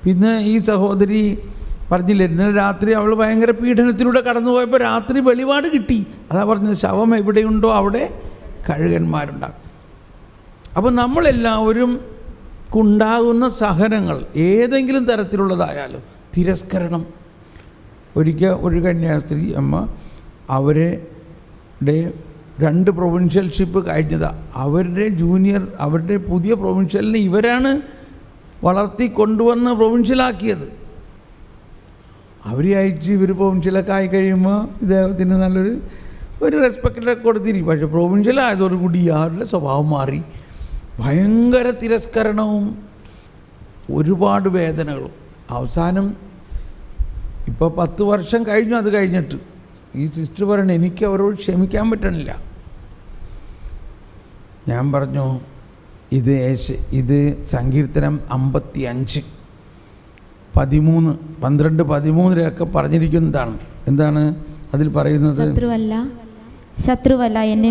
പിന്നെ ഈ സഹോദരി പറഞ്ഞില്ലേ, ഇന്നലെ രാത്രി അവൾ ഭയങ്കര പീഡനത്തിലൂടെ കടന്നു പോയപ്പോൾ രാത്രി വെളിപാട് കിട്ടി. അതാ പറഞ്ഞത്, ശവം എവിടെയുണ്ടോ അവിടെ കഴുകന്മാരുണ്ടാകും. അപ്പോൾ നമ്മളെല്ലാവരും ഉണ്ടാകുന്ന സഹനങ്ങൾ ഏതെങ്കിലും തരത്തിലുള്ളതായാലും തിരസ്കരണം. ഒരിക്കൽ ഒരു കന്യാസ്ത്രീ അമ്മ അവരുടെ 2 പ്രൊവിൻഷ്യൽഷിപ്പ് കഴിഞ്ഞതാണ്. അവരുടെ പുതിയ പ്രൊവിൻഷ്യലിനെ ഇവരാണ് വളർത്തി കൊണ്ടുവന്ന് പ്രൊവിൻഷ്യലാക്കിയത്. അവർ അയച്ച് ഇവർ പ്രൊവിൻഷ്യലൊക്കെ ആയി കഴിയുമ്പോൾ ഇദ്ദേഹത്തിന് നല്ലൊരു റെസ്പെക്റ്റൊക്കെ കൊടുത്തിരിക്കും. പക്ഷേ പ്രൊവിൻഷ്യലായതോടുകൂടി ഇയാളുടെ സ്വഭാവം മാറി. ഭയങ്കര തിരസ്കരണവും ഒരുപാട് വേദനകളും. അവസാനം ഇപ്പോൾ 10 വർഷം കഴിഞ്ഞു. അത് കഴിഞ്ഞിട്ട് ഈ സിസ്റ്റർ പറയണ, എനിക്ക് അവരോട് ക്ഷമിക്കാൻ പറ്റണില്ല. ഞാൻ പറഞ്ഞു, ഇത് സങ്കീർത്തനം 55 13 12 13 പറഞ്ഞിരിക്കുന്നതാണ്. എന്താണ് അതിൽ പറയുന്നത്? ശത്രുവല്ല എന്നെ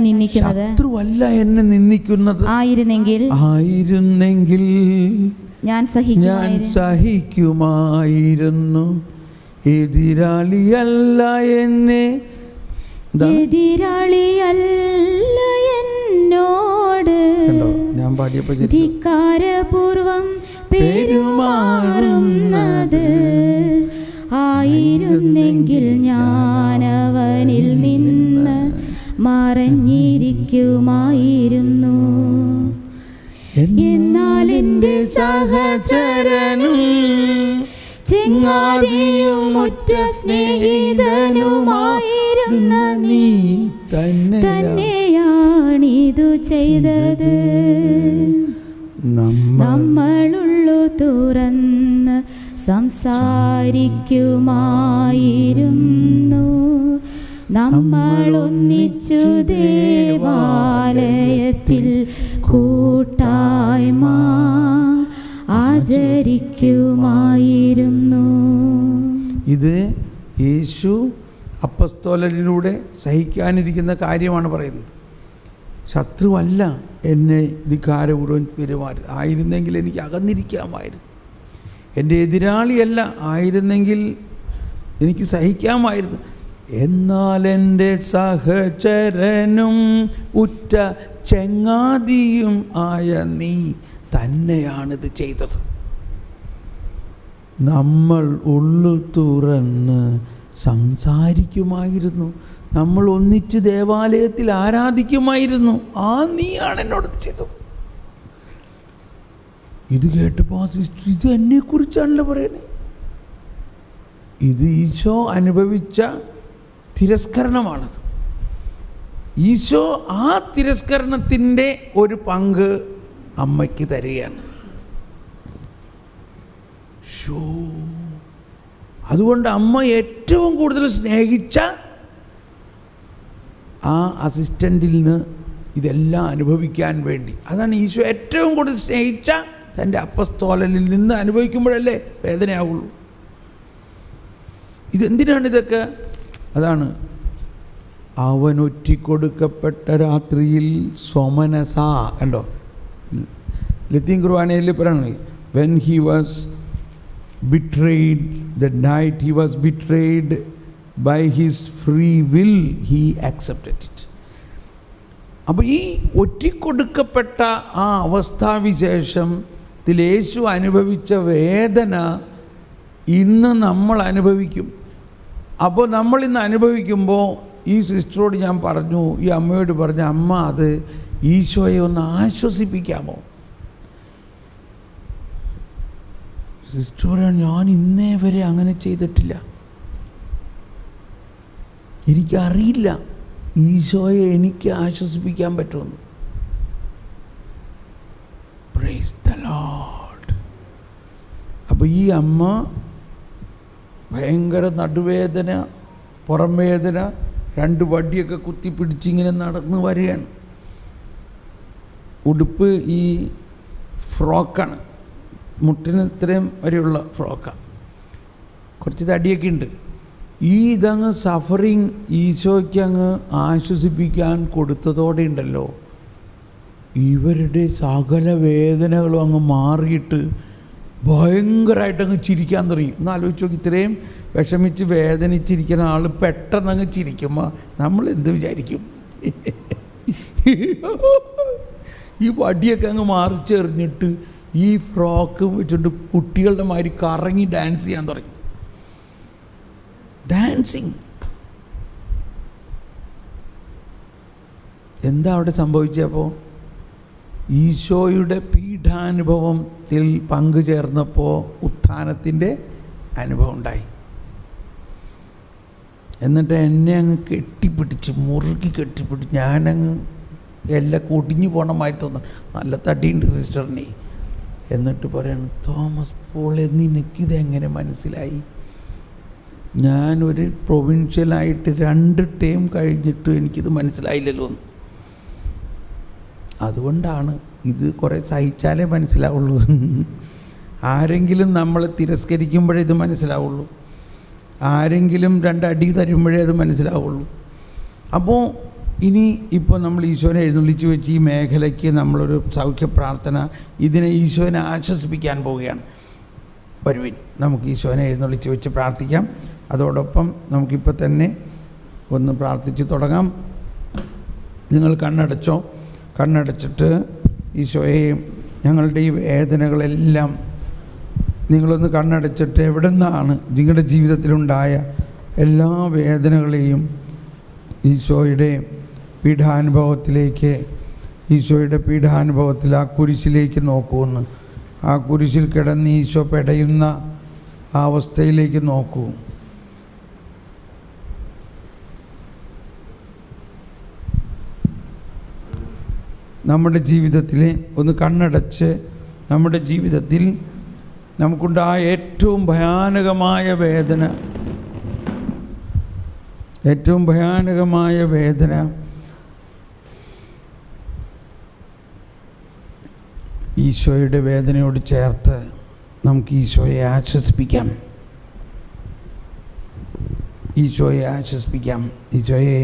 നിന്ദിക്കുന്നത് ആയിരുന്നെങ്കിൽ ഞാൻ സഹിക്കുമായിരുന്നു. എതിരാളിയല്ല എന്നോട് ഞാൻ പാടിയപ്പോൾ ധിക്കാരപൂർവം പെരുമാറുന്നത് ആയിരുന്നെങ്കിൽ ഞാൻ അവനിൽ നിന്ന് മറഞ്ഞിരിക്കുമായിരുന്നു. എന്നാൽ എൻ്റെ സഹചരനും ചെങ്ങാതിയും ഉറ്റ സ്നേഹിതനുമായിരുന്ന നീ തന്നെയാണിതു ചെയ്തത്. നമ്മളുള്ളു തുറന്ന് സംസാരിക്കുമായിരുന്നു. നമ്മളൊന്നിച്ചു ദേവാലയത്തിൽ കൂട്ടായ്മ ആചരിക്കുമായിരുന്നു. ഇത് യേശു അപ്പസ്തോലരിലൂടെ സഹിക്കാനിരിക്കുന്ന കാര്യമാണ് പറയുന്നത്. ശത്രുവല്ല എന്നെ ധിക്കാരപൂർവ്വം പെരുമാറി. ആയിരുന്നെങ്കിൽ എനിക്ക് അകന്നിരിക്കാമായിരുന്നു. എൻ്റെ എതിരാളിയല്ല, ആയിരുന്നെങ്കിൽ എനിക്ക് സഹിക്കാമായിരുന്നു. എന്നാൽ എൻ്റെ സഹചരനും ഉറ്റ ചെങ്ങാതിയും ആയ നീ തന്നെയാണിത് ചെയ്തത്. നമ്മൾ ഉള്ളു തുറന്ന് സംസാരിക്കുമായിരുന്നു. നമ്മൾ ഒന്നിച്ച് ദേവാലയത്തിൽ ആരാധിക്കുമായിരുന്നു. നീയാണ് എന്നോട് ചെയ്തത്. ഇത് കേട്ടപ്പോൾ സിസ്റ്റർ, ഇത് എന്നെക്കുറിച്ചാണല്ലോ പറയുന്നത്. ഇത് ഈശോ അനുഭവിച്ച തിരസ്കരണമാണത്. ഈശോ ആ തിരസ്കരണത്തിൻ്റെ ഒരു പങ്ക് അമ്മയ്ക്ക് തരികയാണ്. അതുകൊണ്ട് അമ്മ ഏറ്റവും കൂടുതൽ സ്നേഹിച്ച ആ അസിസ്റ്റൻറ്റിൽ നിന്ന് ഇതെല്ലാം അനുഭവിക്കാൻ വേണ്ടി, അതാണ് ഈശോ ഏറ്റവും കൂടുതൽ സ്നേഹിച്ച തൻ്റെ അപ്പസ്തോലനിൽ നിന്ന് അനുഭവിക്കുമ്പോഴല്ലേ വേദനയാവുള്ളൂ. ഇതെന്തിനാണിതൊക്കെ? അതാണ് അവൻ ഒറ്റിക്കൊടുക്കപ്പെട്ട രാത്രിയിൽ സ്വമനസ. കണ്ടോ, ലത്തീൻ കുർബാനയിൽ പറയണേ, when he was betrayed, the night he was betrayed, by his free will he accepted it. അപ്പോൾ ഈ ഒറ്റിക്കൊടുക്കപ്പെട്ട ആ അവസ്ഥാവിശേഷത്തിൽ യേശു അനുഭവിച്ച വേദന ഇന്ന് നമ്മൾ അനുഭവിക്കും. അപ്പോൾ നമ്മളിന്ന് അനുഭവിക്കുമ്പോൾ ഈ സിസ്റ്ററോട് ഞാൻ പറഞ്ഞു, ഈ അമ്മയോട് പറഞ്ഞു, അമ്മ അത് ഈശോയെ ഒന്ന് ആശ്വസിപ്പിക്കാമോ? സിസ്റ്റർ പറയാൻ, ഞാൻ ഇന്നേ വരെ അങ്ങനെ ചെയ്തിട്ടില്ല, എനിക്കറിയില്ല ഈശോയെ എനിക്ക് ആശ്വസിപ്പിക്കാൻ പറ്റുമെന്ന്. Praise the Lord. അപ്പോൾ ഈ അമ്മ ഭയങ്കര നടുവേദന, പുറം വേദന, 2 വടിയൊക്കെ കുത്തിപ്പിടിച്ചിങ്ങനെ നടന്ന് വരികയാണ്. ഉടുപ്പ് ഈ ഫ്രോക്കാണ്, മുട്ടിന് ഇത്രയും വരെയുള്ള ഫ്രോക്കാണ്, കുറച്ച് തടിയൊക്കെ ഉണ്ട്. ഇതങ്ങ് സഫറിങ് ഈശോയ്ക്ക് അങ്ങ് ആശ്വസിപ്പിക്കാൻ കൊടുത്തതോടെ ഉണ്ടല്ലോ, ഇവരുടെ സകല വേദനകളും അങ്ങ് മാറിയിട്ട് ഭയങ്കരമായിട്ട് അങ്ങ് ചിരിക്കാൻ തുടങ്ങി. ഒന്ന് ആലോചിച്ച് നോക്കി, ഇത്രയും വിഷമിച്ച് വേദനിച്ചിരിക്കുന്ന ആൾ പെട്ടെന്ന് അങ്ങ് ചിരിക്കുമ്പോൾ നമ്മൾ എന്ത് വിചാരിക്കും? ഈ വടിയൊക്കെ അങ്ങ് മാറിച്ചെറിഞ്ഞിട്ട് ഈ ഫ്രോക്ക് വെച്ചിട്ട് കുട്ടികളുടെ മാതിരി കറങ്ങി ഡാൻസ് ചെയ്യാൻ തുടങ്ങി. ഡാൻസിങ്. എന്താ അവിടെ സംഭവിച്ചപ്പോൾ? ഈശോയുടെ പീഠാനുഭവത്തിൽ പങ്കുചേർന്നപ്പോൾ ഉത്ഥാനത്തിൻ്റെ അനുഭവം ഉണ്ടായി. എന്നിട്ട് എന്നെ അങ്ങ് കെട്ടിപ്പിടിച്ച്, മുറുക്കി കെട്ടിപ്പിടിച്ച്, ഞാനങ്ങ് എല്ലാം കൊടിഞ്ഞു പോണ മാതിരി തോന്നുന്നു. നല്ല തടിയുണ്ട് സിസ്റ്ററിനെ. എന്നിട്ട് പറയാണ്, തോമസ് പോളെ നിനക്കിതെങ്ങനെ മനസ്സിലായി? ഞാനൊരു പ്രൊവിൻഷ്യലായിട്ട് 2 ടേം കഴിഞ്ഞിട്ട് എനിക്കിത് മനസ്സിലായില്ലല്ലോ എന്ന്. അതുകൊണ്ടാണ് ഇത് കുറേ സഹിച്ചാലേ മനസ്സിലാവുള്ളൂ. ആരെങ്കിലും നമ്മളെ തിരസ്കരിക്കുമ്പോഴേ ഇത് മനസ്സിലാവുള്ളൂ, ആരെങ്കിലും 2 അടി തരുമ്പോഴേ അത് മനസ്സിലാവുള്ളൂ. അപ്പോൾ ഇപ്പോൾ നമ്മൾ ഈശോനെ എഴുന്നള്ളിച്ച് വെച്ച് ഈ മേഖലയ്ക്ക് നമ്മളൊരു സൗഖ്യ പ്രാർത്ഥന, ഇതിനെ ഈശോനെ ആശ്വസിപ്പിക്കാൻ പോവുകയാണ്. വരുവിൻ, നമുക്ക് ഈശോനെ എഴുന്നള്ളിച്ച് വെച്ച് പ്രാർത്ഥിക്കാം. അതോടൊപ്പം നമുക്കിപ്പോൾ തന്നെ ഒന്ന് പ്രാർത്ഥിച്ച് തുടങ്ങാം. നിങ്ങൾ കണ്ണടച്ചോ. കണ്ണടച്ചിട്ട് ഈശോയെ, ഞങ്ങളുടെ ഈ വേദനകളെല്ലാം നിങ്ങളൊന്ന് കണ്ണടച്ചിട്ട് എവിടെ നിന്നാണ് നിങ്ങളുടെ ജീവിതത്തിലുണ്ടായ എല്ലാ വേദനകളെയും ഈശോയുടെ പീഠാനുഭവത്തിലേക്ക്, ഈശോയുടെ പീഠാനുഭവത്തിൽ ആ കുരിശിലേക്ക് നോക്കുമെന്ന്. ആ കുരിശിൽ കിടന്ന് ഈശോ പെടയുന്ന ആ അവസ്ഥയിലേക്ക് നോക്കൂ. നമ്മുടെ ജീവിതത്തിൽ ഒന്ന് കണ്ണടച്ച്, നമ്മുടെ ജീവിതത്തിൽ നമുക്കുണ്ടായ ഏറ്റവും ഭയാനകമായ വേദന, ഏറ്റവും ഭയാനകമായ വേദന ഈശോയുടെ വേദനയോട് ചേർത്ത് നമുക്ക് ഈശോയെ ആശ്വസിപ്പിക്കാം. ഈശോയെ ആശ്വസിപ്പിക്കാം. ഈശോയെ,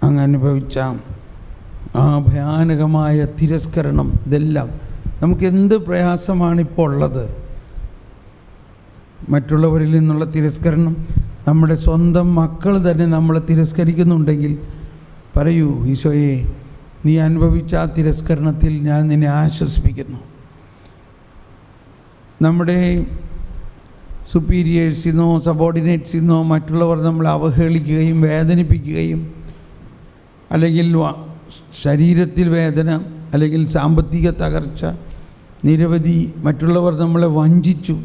അങ്ങ് അനുഭവിച്ച ആ ഭയാനകമായ തിരസ്കരണം, ഇതെല്ലാം നമുക്ക് എന്ത് പ്രയാസമാണിപ്പോൾ ഉള്ളത്? മറ്റുള്ളവരിൽ നിന്നുള്ള തിരസ്കരണം, നമ്മുടെ സ്വന്തം മക്കൾ തന്നെ നമ്മളെ തിരസ്കരിക്കുന്നുണ്ടെങ്കിൽ പറയൂ, ഈശോയെ, നീ അനുഭവിച്ച ആ തിരസ്കരണത്തിൽ ഞാൻ നിന്നെ ആശ്വസിപ്പിക്കുന്നു. നമ്മുടെ സുപ്പീരിയേഴ്സിന്നോ സബോർഡിനേറ്റ്സിന്നോ മറ്റുള്ളവർ നമ്മളെ അവഹേളിക്കുകയും വേദനിപ്പിക്കുകയും, അല്ലെങ്കിൽ ശരീരത്തിൽ വേദന, അല്ലെങ്കിൽ സാമ്പത്തിക തകർച്ച, നിരവധി മറ്റുള്ളവർ നമ്മളെ വഞ്ചിച്ചു,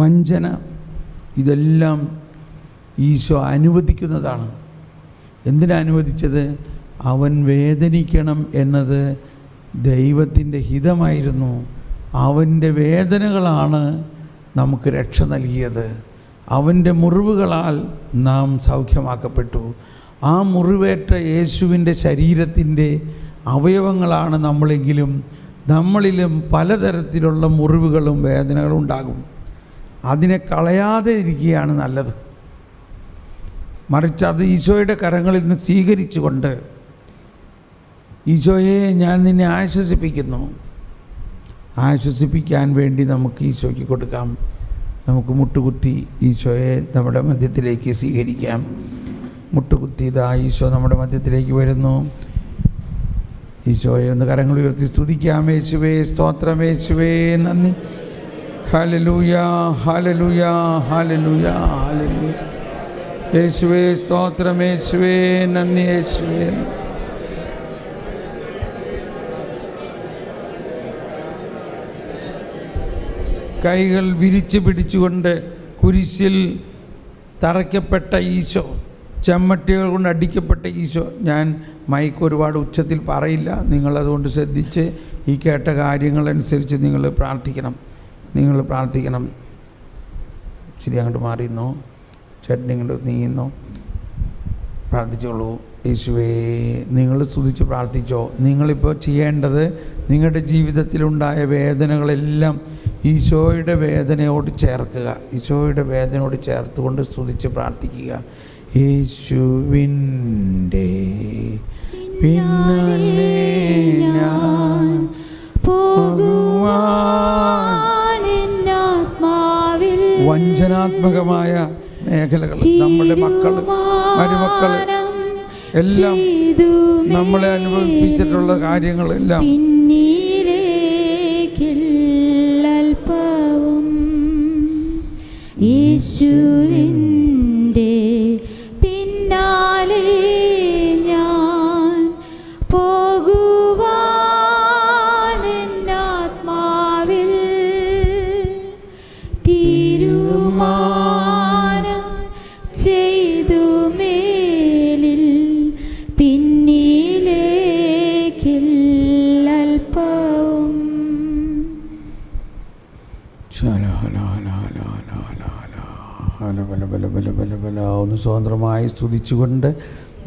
വഞ്ചന, ഇതെല്ലാം ഈശോ അനുവദിക്കുന്നതാണ്. എന്തിനാ അനുവദിച്ചത്? അവൻ വേദനിക്കണം എന്നത് ദൈവത്തിൻ്റെ ഹിതമായിരുന്നു. അവൻ്റെ വേദനകളാണ് നമുക്ക് രക്ഷ നൽകിയത്. അവൻ്റെ മുറിവുകളാൽ നാം സൗഖ്യമാക്കപ്പെട്ടു. ആ മുറിവേറ്റ യേശുവിൻ്റെ ശരീരത്തിൻ്റെ അവയവങ്ങളാണ് നമ്മളെങ്കിലും നമ്മളിലും പലതരത്തിലുള്ള മുറിവുകളും വേദനകളും ഉണ്ടാകും. അതിനെ കളയാതെ ഇരിക്കുകയാണ് നല്ലത്. മറിച്ച് അത് ഈശോയുടെ കരങ്ങളിൽ നിന്ന് സ്വീകരിച്ചുകൊണ്ട്, ഈശോയെ, ഞാൻ നിന്നെ ആശ്വസിപ്പിക്കുന്നു, ആശ്വസിപ്പിക്കാൻ വേണ്ടി നമുക്ക് ഈശോയ്ക്ക് കൊടുക്കാം. നമുക്ക് മുട്ടുകുത്തി ഈശോയെ നമ്മുടെ മധ്യത്തിലേക്ക് സ്വീകരിക്കാം. മുട്ടുകുത്തി ഇതാ ഈശോ നമ്മുടെ മധ്യത്തിലേക്ക് വരുന്നു. ഈശോയെ ഒന്ന് കരങ്ങൾ ഉയർത്തി സ്തുതിക്കാം. യേശുവേ സ്തോത്രം, യേശുവേ നന്ദി. Hallelujah, hallelujah, hallelujah, hallelujah. യേശുവേ സ്തോത്രം, യേശുവേ നന്ദി, യേശുവേ. കൈകൾ വിരിച്ച് പിടിച്ചുകൊണ്ട് കുരിശിൽ തറയ്ക്കപ്പെട്ട ഈശോ, ചമ്മട്ടികൾ കൊണ്ട് അടിക്കപ്പെട്ട ഈശോ. ഞാൻ മൈക്ക് ഒരുപാട് ഉച്ചത്തിൽ പറയില്ല, നിങ്ങളതുകൊണ്ട് ശ്രദ്ധിച്ച് ഈ കേട്ട കാര്യങ്ങളനുസരിച്ച് നിങ്ങൾ പ്രാർത്ഥിക്കണം. ശരി, അങ്ങോട്ട് മാറിയെന്നോ, ചേട്ടൻ ഇങ്ങോട്ട് നീങ്ങുന്നോ, പ്രാർത്ഥിച്ചോളൂ. യേശുവേ, നിങ്ങൾ സ്തുതിച്ച് പ്രാർത്ഥിച്ചോ. നിങ്ങളിപ്പോൾ ചെയ്യേണ്ടത് നിങ്ങളുടെ ജീവിതത്തിലുണ്ടായ വേദനകളെല്ലാം ഈശോയുടെ വേദനയോട് ചേർക്കുക. ഈശോയുടെ വേദനയോട് ചേർത്തുകൊണ്ട് സ്തുതിച്ച് പ്രാർത്ഥിക്കുക. യേശുവിൻ്റെ പിന്നാലെ ഞാൻ വഞ്ചനാത്മകമായ മേഖലകൾ, നമ്മുടെ മക്കൾ, മരുമക്കൾ എല്ലാം നമ്മളെ അനുഭവിപ്പിച്ചിട്ടുള്ള കാര്യങ്ങളെല്ലാം യേശുവിൻ്റെ പിന്നാലെ ഞാൻ പോകുവാനാത്മാവിൽ തീരുമാനം ചെയ്തു മേലിൽ പിന്നിലേക്കില്ലൽപ്പവും. ഒന്ന് സ്വതന്ത്രമായി സ്തുതിച്ചുകൊണ്ട്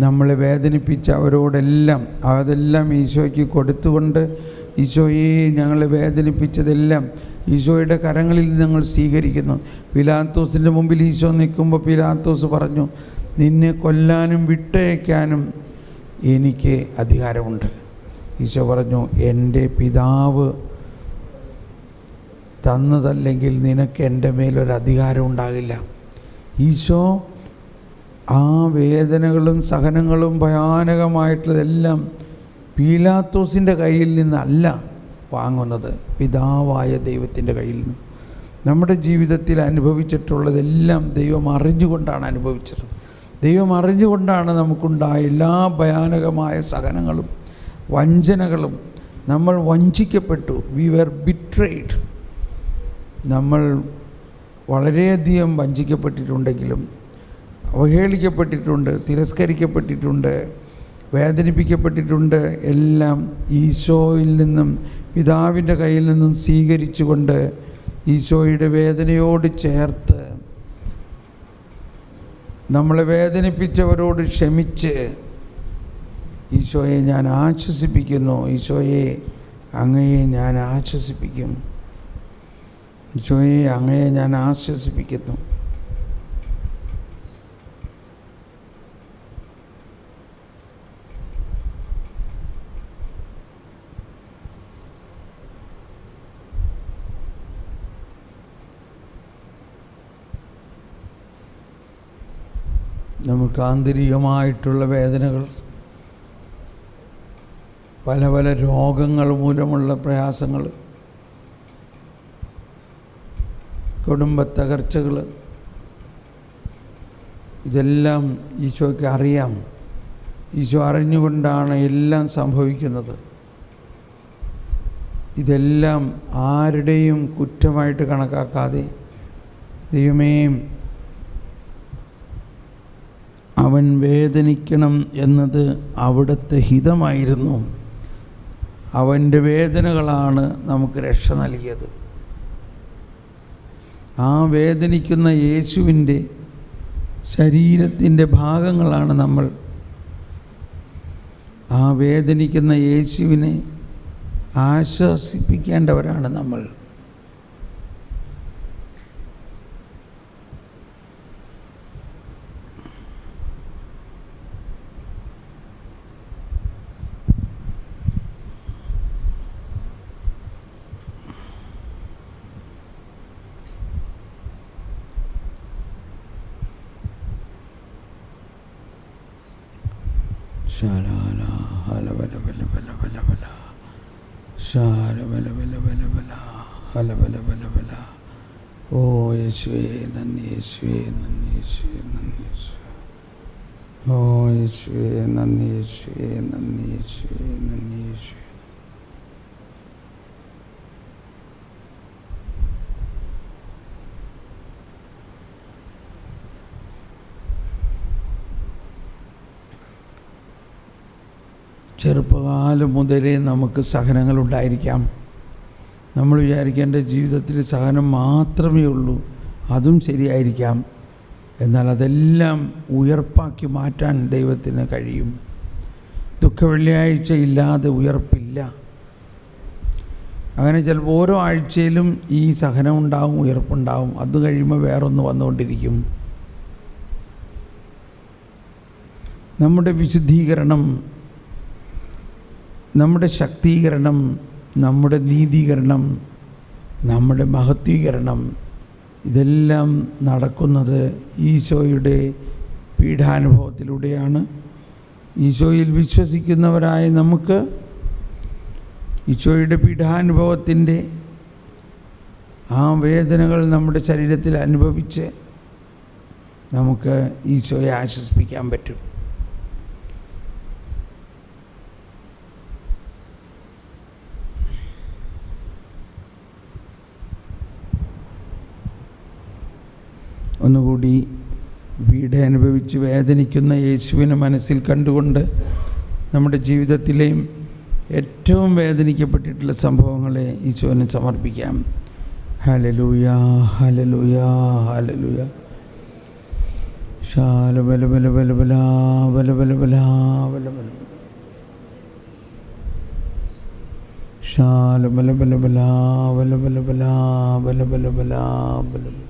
നമ്മളെ വേദനിപ്പിച്ച അവരോടെല്ലാം അതെല്ലാം ഈശോയ്ക്ക് കൊടുത്തുകൊണ്ട്, ഈശോയെ ഞങ്ങളെ വേദനിപ്പിച്ചതെല്ലാം ഈശോയുടെ കരങ്ങളിൽ ഞങ്ങൾ സ്വീകരിക്കുന്നു. പിലാത്തോസിൻ്റെ മുമ്പിൽ ഈശോ നിൽക്കുമ്പോൾ പിലാത്തോസ് പറഞ്ഞു, നിന്നെ കൊല്ലാനും വിട്ടയക്കാനും എനിക്ക് അധികാരമുണ്ട്. ഈശോ പറഞ്ഞു, എൻ്റെ പിതാവ് തന്നതല്ലെങ്കിൽ നിനക്ക് എൻ്റെ മേലൊരധികാരം ഉണ്ടാകില്ല. ഈശോ ആ വേദനകളും സഹനങ്ങളും ഭയാനകമായിട്ടുള്ളതെല്ലാം പീലാത്തോസിൻ്റെ കയ്യിൽ നിന്നല്ല വാങ്ങുന്നത്, പിതാവായ ദൈവത്തിൻ്റെ കയ്യിൽ നിന്ന്. നമ്മുടെ ജീവിതത്തിൽ അനുഭവിച്ചിട്ടുള്ളതെല്ലാം ദൈവം അറിഞ്ഞുകൊണ്ടാണ് അനുഭവിച്ചത്. ദൈവം അറിഞ്ഞുകൊണ്ടാണ് നമുക്കുണ്ടായ എല്ലാ ഭയാനകമായ സഹനങ്ങളും വഞ്ചനകളും. നമ്മൾ വഞ്ചിക്കപ്പെട്ടു, വി വെർ ബിട്രേഡ്. നമ്മൾ വളരെയധികം വഞ്ചിക്കപ്പെട്ടിട്ടുണ്ടെങ്കിലും, അവഹേളിക്കപ്പെട്ടിട്ടുണ്ട്, തിരസ്കരിക്കപ്പെട്ടിട്ടുണ്ട്, വേദനിപ്പിക്കപ്പെട്ടിട്ടുണ്ട്. എല്ലാം ഈശോയിൽ നിന്നും പിതാവിൻ്റെ കയ്യിൽ നിന്നും സ്വീകരിച്ചുകൊണ്ട് ഈശോയുടെ വേദനയോട് ചേർത്ത് നമ്മളെ വേദനിപ്പിച്ചവരോട് ക്ഷമിച്ച്, ഈശോയെ ഞാൻ ആശ്വസിപ്പിക്കുന്നു, ഈശോയെ അങ്ങയെ ഞാൻ ആശ്വസിപ്പിക്കും, ഈശോയെ അങ്ങയെ ഞാൻ ആശ്വസിപ്പിക്കുന്നു. നമുക്ക് ആന്തരികമായിട്ടുള്ള വേദനകൾ, പല പല രോഗങ്ങൾ മൂലമുള്ള പ്രയാസങ്ങൾ, കുടുംബ തകർച്ചകൾ, ഇതെല്ലാം ഈശോയ്ക്ക് അറിയാം. ഈശോ അറിഞ്ഞുകൊണ്ടാണ് എല്ലാം സംഭവിക്കുന്നത്. ഇതെല്ലാം ആരുടെയും കുറ്റമായിട്ട് കണക്കാക്കാതെ, ദൈവമേ അവൻ വേദനിക്കണം എന്നത് അവിടുത്തെ ഹിതമായിരുന്നു. അവൻ്റെ വേദനകളാണ് നമുക്ക് രക്ഷ നൽകിയത്. ആ വേദനിക്കുന്ന യേശുവിൻ്റെ ശരീരത്തിൻ്റെ ഭാഗങ്ങളാണ് നമ്മൾ. ആ വേദനിക്കുന്ന യേശുവിനെ ആശ്വസിപ്പിക്കേണ്ടവരാണ് നമ്മൾ. ഓ യേശുവേ നന്ദി, യേശുവേ നന്ദി, യേശുവേ നന്ദി, ഓ യേശുവേ നന്ദി, യേശുവേ നന്ദി, യേശുവേ നന്ദി, യേശുവേ. ചെറുപ്പകാലം മുതലേ നമുക്ക് സഹനങ്ങളുണ്ടായിരിക്കാം. നമ്മൾ വിചാരിക്കും എൻ്റെ ജീവിതത്തിൽ സഹനം മാത്രമേ ഉള്ളൂ, അതും ശരിയായിരിക്കാം. എന്നാൽ അതെല്ലാം ഉയർപ്പാക്കി മാറ്റാൻ ദൈവത്തിന് കഴിയും. ദുഃഖവെള്ളിയാഴ്ച ഇല്ലാതെ ഉയർപ്പില്ല. അങ്ങനെ ചിലപ്പോൾ ഓരോ ആഴ്ചയിലും ഈ സഹനം ഉണ്ടാവും, ഉയർപ്പുണ്ടാവും. അത് കഴിയുമ്പോൾ വേറൊന്ന് വന്നുകൊണ്ടിരിക്കും. നമ്മുടെ വിശുദ്ധീകരണം, നമ്മുടെ ശക്തീകരണം, നമ്മുടെ നീതീകരണം, നമ്മുടെ മഹത്വീകരണം, ഇതെല്ലാം നടക്കുന്നത് ഈശോയുടെ പീഡാനുഭവത്തിലൂടെയാണ്. ഈശോയിൽ വിശ്വസിക്കുന്നവരായ നമുക്ക് ഈശോയുടെ പീഡാനുഭവത്തിൻ്റെ ആ വേദനകൾ നമ്മുടെ ശരീരത്തിൽ അനുഭവിച്ച് നമുക്ക് ഈശോയെ ആശ്വസിപ്പിക്കാൻ പറ്റും. ഒന്നുകൂടി പീഡ അനുഭവിച്ച് വേദനിക്കുന്ന യേശുവിനെ മനസ്സിൽ കണ്ടുകൊണ്ട് നമ്മുടെ ജീവിതത്തിലെയും ഏറ്റവും വേദനിക്കപ്പെട്ടിട്ടുള്ള സംഭവങ്ങളെ ഈശോനെ സമർപ്പിക്കാം. Hallelujah, hallelujah, hallelujah. ശാലബലബലബലബലാ ബലബലബലാ ബലബല ശാലബലബലബലാ ബലബലബലാ ബലബലബലാ ബലബല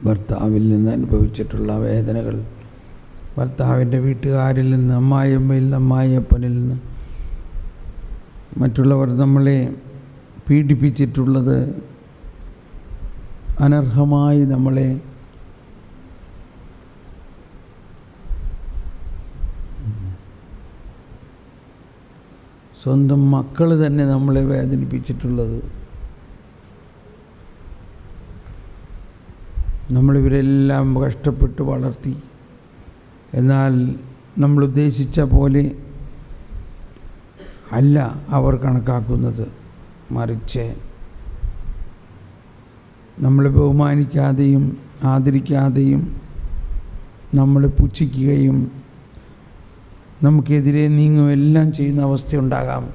ഭർത്താവിൽ നിന്ന് അനുഭവിച്ചിട്ടുള്ള വേദനകൾ, ഭർത്താവിൻ്റെ വീട്ടുകാരിൽ നിന്ന്, അമ്മായിയമ്മയിൽ നിന്ന്, അമ്മായിയപ്പനിൽ നിന്ന്, മറ്റുള്ളവർ നമ്മളെ പീഡിപ്പിച്ചിട്ടുള്ളത്, അനർഹമായി നമ്മളെ സ്വന്തം മക്കൾ തന്നെ നമ്മളെ വേദനിപ്പിച്ചിട്ടുള്ളത്, നമ്മളിവരെല്ലാം കഷ്ടപ്പെട്ട് വളർത്തി, എന്നാൽ നമ്മൾ ഉദ്ദേശിച്ച പോലെ അല്ല അവർ കണക്കാക്കുന്നത്. മറിച്ച് നമ്മളെ ബഹുമാനിക്കാതെയും ആദരിക്കാതെയും നമ്മളെ പുച്ഛിക്കുകയും നമുക്കെതിരെ നീങ്ങുകയും എല്ലാം ചെയ്യുന്ന അവസ്ഥയുണ്ടാകാം.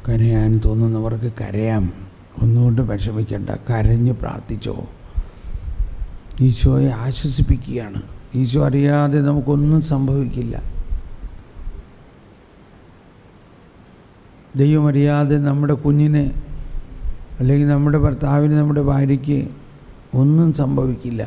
കരയാൻ തോന്നുന്നവർക്ക് കരയാം. ഒന്നുകൊണ്ട് വിഷമിക്കേണ്ട, കരഞ്ഞ് പ്രാർത്ഥിച്ചോ. ഈശോയെ ആശ്വസിപ്പിക്കുകയാണ്. ഈശോ അറിയാതെ നമുക്കൊന്നും സംഭവിക്കില്ല. ദൈവം അറിയാതെ നമ്മുടെ കുഞ്ഞിന് അല്ലെങ്കിൽ നമ്മുടെ ഭർത്താവിന്, നമ്മുടെ ഭാര്യയ്ക്ക് ഒന്നും സംഭവിക്കില്ല.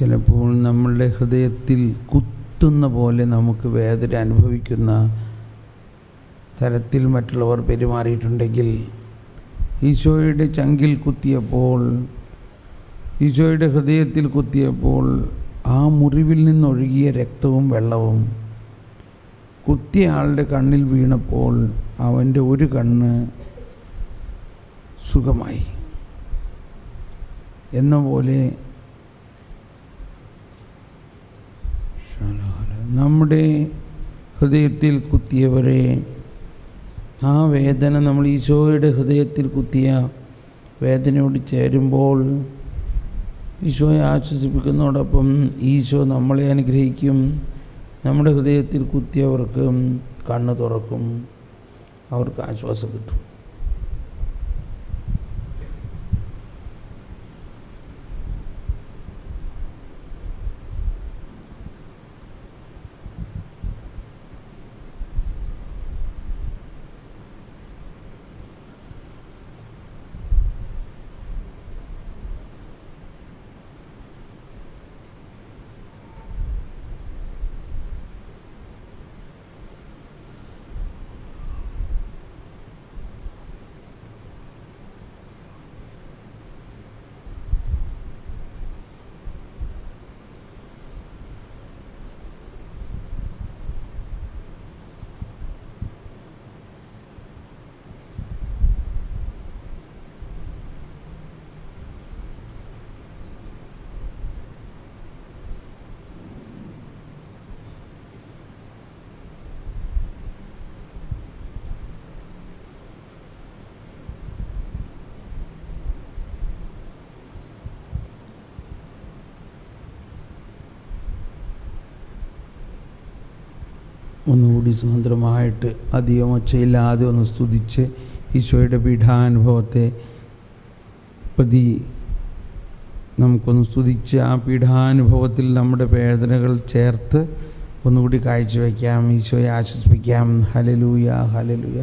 ചിലപ്പോൾ നമ്മളുടെ ഹൃദയത്തിൽ കുത്തുന്ന പോലെ നമുക്ക് വേദന അനുഭവിക്കുന്ന തരത്തിൽ മറ്റുള്ളവർ പെരുമാറിയിട്ടുണ്ടെങ്കിൽ, ഈശോയുടെ ചങ്കിൽ കുത്തിയപ്പോൾ, ഈശോയുടെ ഹൃദയത്തിൽ കുത്തിയപ്പോൾ ആ മുറിവിൽ നിന്നൊഴുകിയ രക്തവും വെള്ളവും കുത്തിയ ആളുടെ കണ്ണിൽ വീണപ്പോൾ അവൻ്റെ ഒരു കണ്ണ് സുഖമായി എന്ന പോലെ നമ്മുടെ ഹൃദയത്തിൽ കുത്തിയവരെ, ആ വേദന നമ്മൾ ഈശോയുടെ ഹൃദയത്തിൽ കുത്തിയ വേദനയോട് ചേരുമ്പോൾ ഈശോയെ ആശ്വസിപ്പിക്കുന്നതോടൊപ്പം ഈശോ നമ്മളെ അനുഗ്രഹിക്കും. നമ്മുടെ ഹൃദയത്തിൽ കുത്തിയവർക്ക് കണ്ണ് തുറക്കും, അവർക്ക് ആശ്വാസം കിട്ടും. ഒന്നുകൂടി സ്വതന്ത്രമായിട്ട് അധികം ഒച്ചയില്ലാതെ ഒന്ന് സ്തുതിച്ച് ഈശോയുടെ പീഠാനുഭവത്തെ പ്രതി നമുക്കൊന്ന് സ്തുതിച്ച് ആ പീഠാനുഭവത്തിൽ നമ്മുടെ വേദനകൾ ചേർത്ത് ഒന്നുകൂടി കാഴ്ചവെക്കാം, ഈശോയെ ആശ്വസിപ്പിക്കാം. Hallelujah, hallelujah.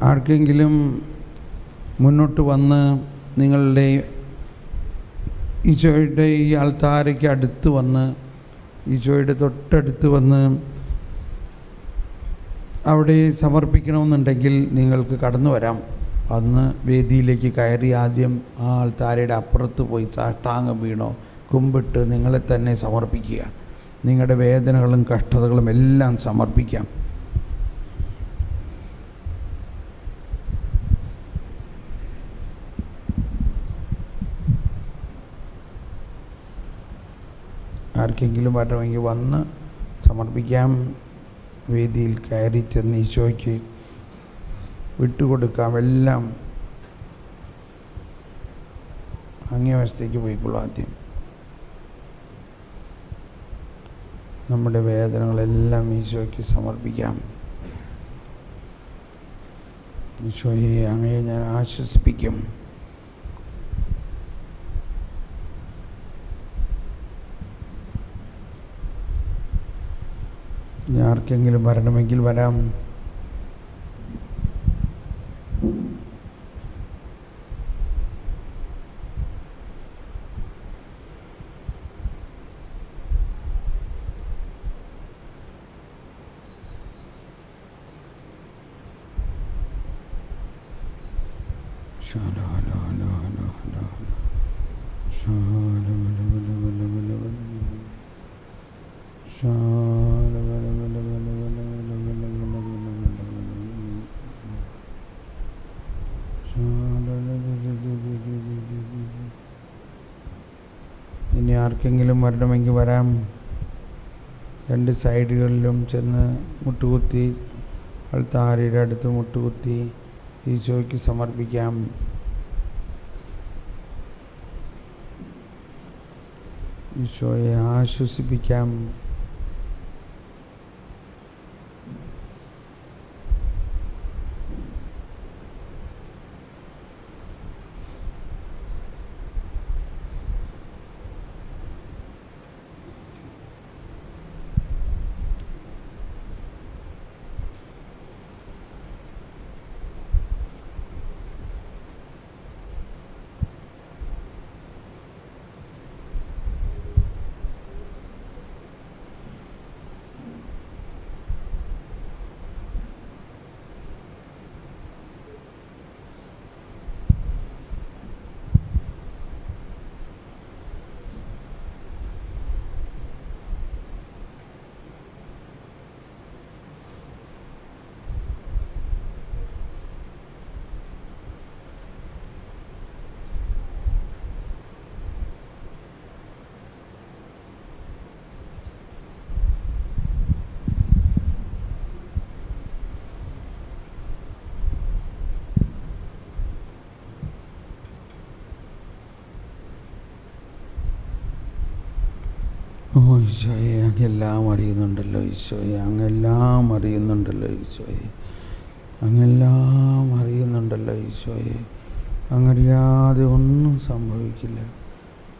ആർക്കെങ്കിലും മുന്നോട്ട് വന്ന് നിങ്ങളുടെ ഈശോയുടെ ഈ ആൾത്താരയ്ക്ക് അടുത്ത് വന്ന്, ഈശോയുടെ തൊട്ടടുത്ത് വന്ന് അവിടെ സമർപ്പിക്കണമെന്നുണ്ടെങ്കിൽ നിങ്ങൾക്ക് കടന്നു വരാം. അന്ന് വേദിയിലേക്ക് കയറി ആദ്യം ആ ആൾത്താരയുടെ അപ്പുറത്ത് പോയി സാഷ്ടാംഗം വീണോ കുമ്പിട്ട് നിങ്ങളെ തന്നെ സമർപ്പിക്കുക. നിങ്ങളുടെ വേദനകളും കഷ്ടതകളും എല്ലാം സമർപ്പിക്കാം. ആർക്കെങ്കിലും വരണമെങ്കിൽ വന്ന് സമർപ്പിക്കാം. വേദിയിൽ കയറി ചെന്ന് ഈശോയ്ക്ക് വിട്ടുകൊടുക്കാം. എല്ലാം അങ്ങേവശത്തേക്ക് പോയിക്കൊള്ളൂ. ആദ്യം നമ്മുടെ വേദനകളെല്ലാം ഈശോയ്ക്ക് സമർപ്പിക്കാം. ഈശോയെ, അങ്ങയെ ഞാൻ ആശ്വസിപ്പിക്കും. ആർക്കെങ്കിലും വരണമെങ്കിൽ വരാം. ഇനി ആർക്കെങ്കിലും വരണമെങ്കിൽ വരാം. രണ്ട് സൈഡുകളിലും ചെന്ന് മുട്ടുകുത്തി അൾത്താരയുടെ അടുത്ത് മുട്ടുകുത്തി ഈശോയ്ക്ക് സമർപ്പിക്കാം. ഈശോയെ ആശ്വസിപ്പിക്കാം. ഈശോയെ അങ്ങെല്ലാം അറിയുന്നുണ്ടല്ലോ ഈശോയെ, അങ്ങെല്ലാം അറിയുന്നുണ്ടല്ലോ ഈശോയെ, അങ്ങെല്ലാം അറിയുന്നുണ്ടല്ലോ ഈശോയെ. അങ്ങറിയാതെ ഒന്നും സംഭവിക്കില്ല.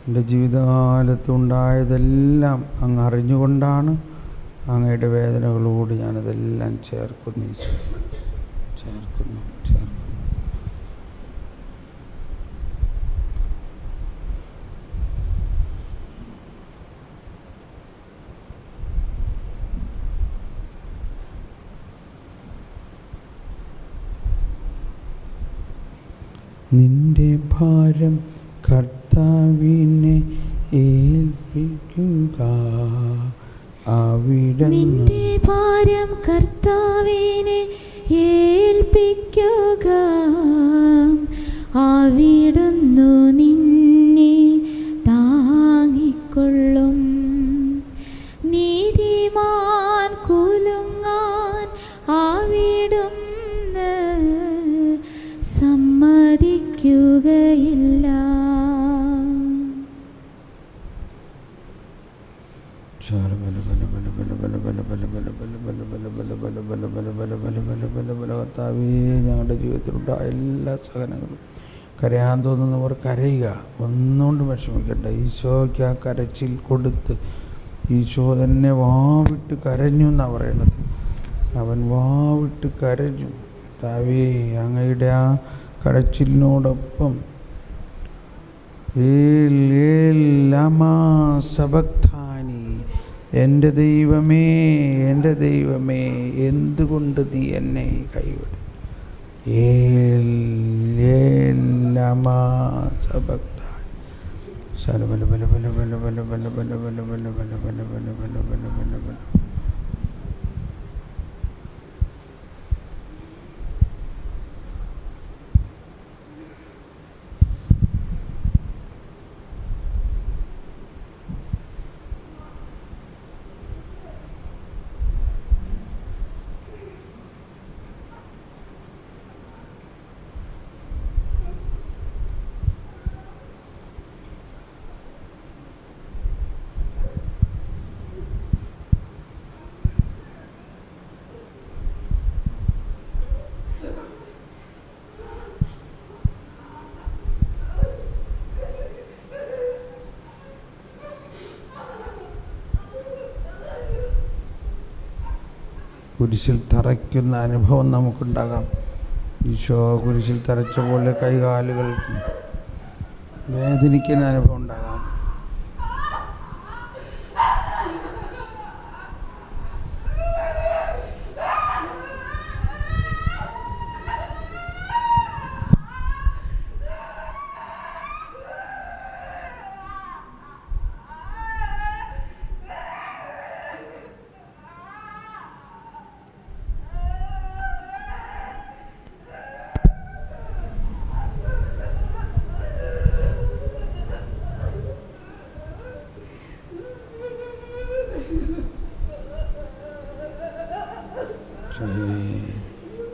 എൻ്റെ ജീവിതകാലത്ത് ഉണ്ടായതെല്ലാം അങ്ങ് അറിഞ്ഞുകൊണ്ടാണ്. അങ്ങയുടെ വേദനകളോട് ഞാനതെല്ലാം ചേർക്കുന്നു ഈശോ, ചേർക്കുന്നു. നിന്റെ ഭാരം കർത്താവിനെ ഏൽപ്പിക്കുക, നിന്റെ ഭാരം കർത്താവിനെ ഏൽപ്പിക്കുക, അവിടുന്നു നിന്നെ താങ്ങിക്കൊള്ളും. നീതിമാൻ കുലുങ്ങാൻ അവിടുന്ന് സമ്മതിക്കുകയില്ല. കർത്താവേ, ഞങ്ങളുടെ ജീവിതത്തിലുണ്ടായ എല്ലാ സഹനങ്ങളും കരയാൻ തോന്നുന്നവർ കരയുക, ഒന്നുകൊണ്ടും വിഷമിക്കണ്ട. ഈശോയ്ക്ക് ആ കരച്ചിൽ കൊടുത്ത് ഈശോ തന്നെ വാവിട്ട് കരഞ്ഞു എന്നാണ് പറയണത്. അവൻ വാവിട്ട് കരഞ്ഞു. കർത്താവേ, അങ്ങയുടെ ആ കരച്ചിലിനോടൊപ്പം സബക്താനി, എൻ്റെ ദൈവമേ, എൻ്റെ ദൈവമേ, എന്തുകൊണ്ട് നീ എന്നെ കൈവിടും? സബക്താനി ശലബല ബല ബല ബല ബല ബല ബല ബല ബല ബല ബല ബല ബല ബല ബല ബല. കുരിശിൽ തറയ്ക്കുന്ന അനുഭവം നമുക്കുണ്ടാകാം. ഈശോ കുരിശിൽ തറച്ച പോലെ കൈകാലുകൾ വേദനിക്കുന്ന അനുഭവം ഉണ്ടാകാം.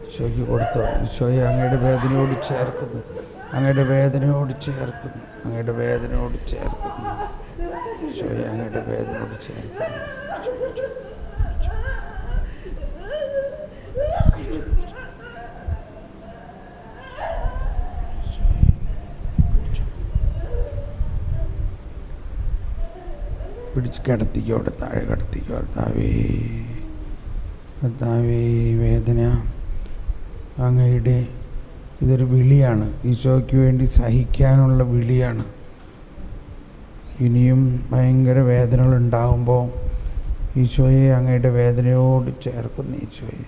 ഈശോയ്ക്ക് കൊടുത്തോ. ഈശോയെ അങ്ങയുടെ വേദനയോട് ചേർക്കുന്നു, അങ്ങയുടെ വേദനയോട് ചേർക്കുന്നു, അങ്ങയുടെ വേദനയോട് ചേർക്കുന്നു. ഈശോയെ അങ്ങയുടെ വേദനയോട് ചേർക്കണം. പിടിച്ച് കിടത്തിക്കോ, അവിടെ താഴെ കിടത്തിക്കോ. കർത്താവേ, കർത്താവേ, വേദന അങ്ങയുടെ ഇതൊരു വിളിയാണ്, ഈശോയ്ക്ക് വേണ്ടി സഹിക്കാനുള്ള വിളിയാണ്. ഇനിയും ഭയങ്കര വേദനകൾ ഉണ്ടാകുമ്പോൾ ഈശോയെ അങ്ങയുടെ വേദനയോട് ചേർക്കുന്നു. ഈശോയെ,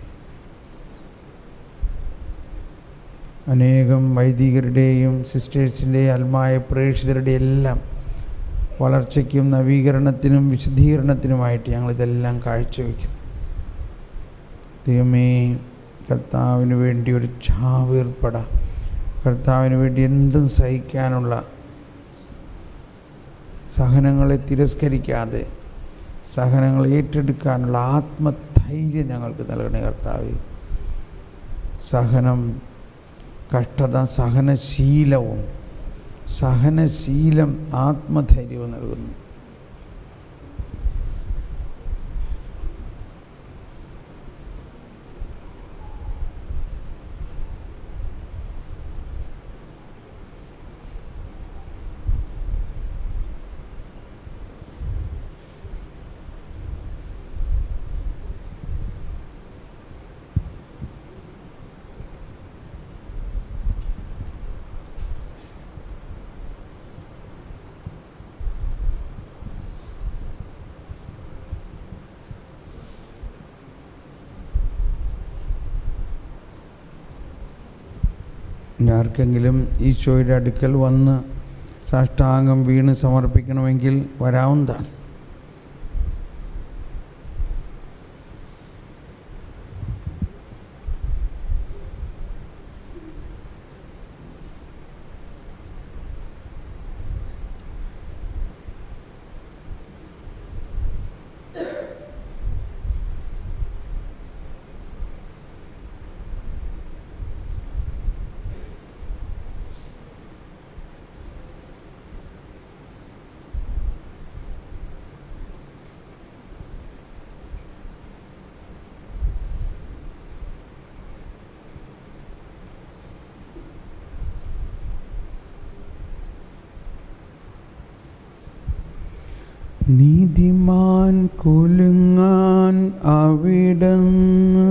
അനേകം വൈദികരുടെയും സിസ്റ്റേഴ്സിൻ്റെയും ആത്മായ പ്രേക്ഷിതരുടെ എല്ലാം വളർച്ചയ്ക്കും നവീകരണത്തിനും വിശുദ്ധീകരണത്തിനുമായിട്ട് ഞങ്ങളിതെല്ലാം കാഴ്ചവെക്കും. ദൈവമേ, കർത്താവിന് വേണ്ടി ഒരു ചാവേർപ്പെടാം, കർത്താവിന് വേണ്ടി എന്തും സഹിക്കാനുള്ള, സഹനങ്ങളെ തിരസ്കരിക്കാതെ സഹനങ്ങൾ ഏറ്റെടുക്കാനുള്ള ആത്മധൈര്യം ഞങ്ങൾക്ക് നൽകണേ കർത്താവേ. സഹനം, കഷ്ടത, സഹനശീലം ആത്മധൈര്യവും നൽകുന്നു. ആർക്കെങ്കിലും ഈശോയുടെ അടുക്കൽ വന്ന് സാഷ്ടാംഗം വീണ് സമർപ്പിക്കണമെങ്കിൽ വരാവുന്നതാണ്. നീതിമാൻ കുലുങ്ങാൻ അവിടുന്ന്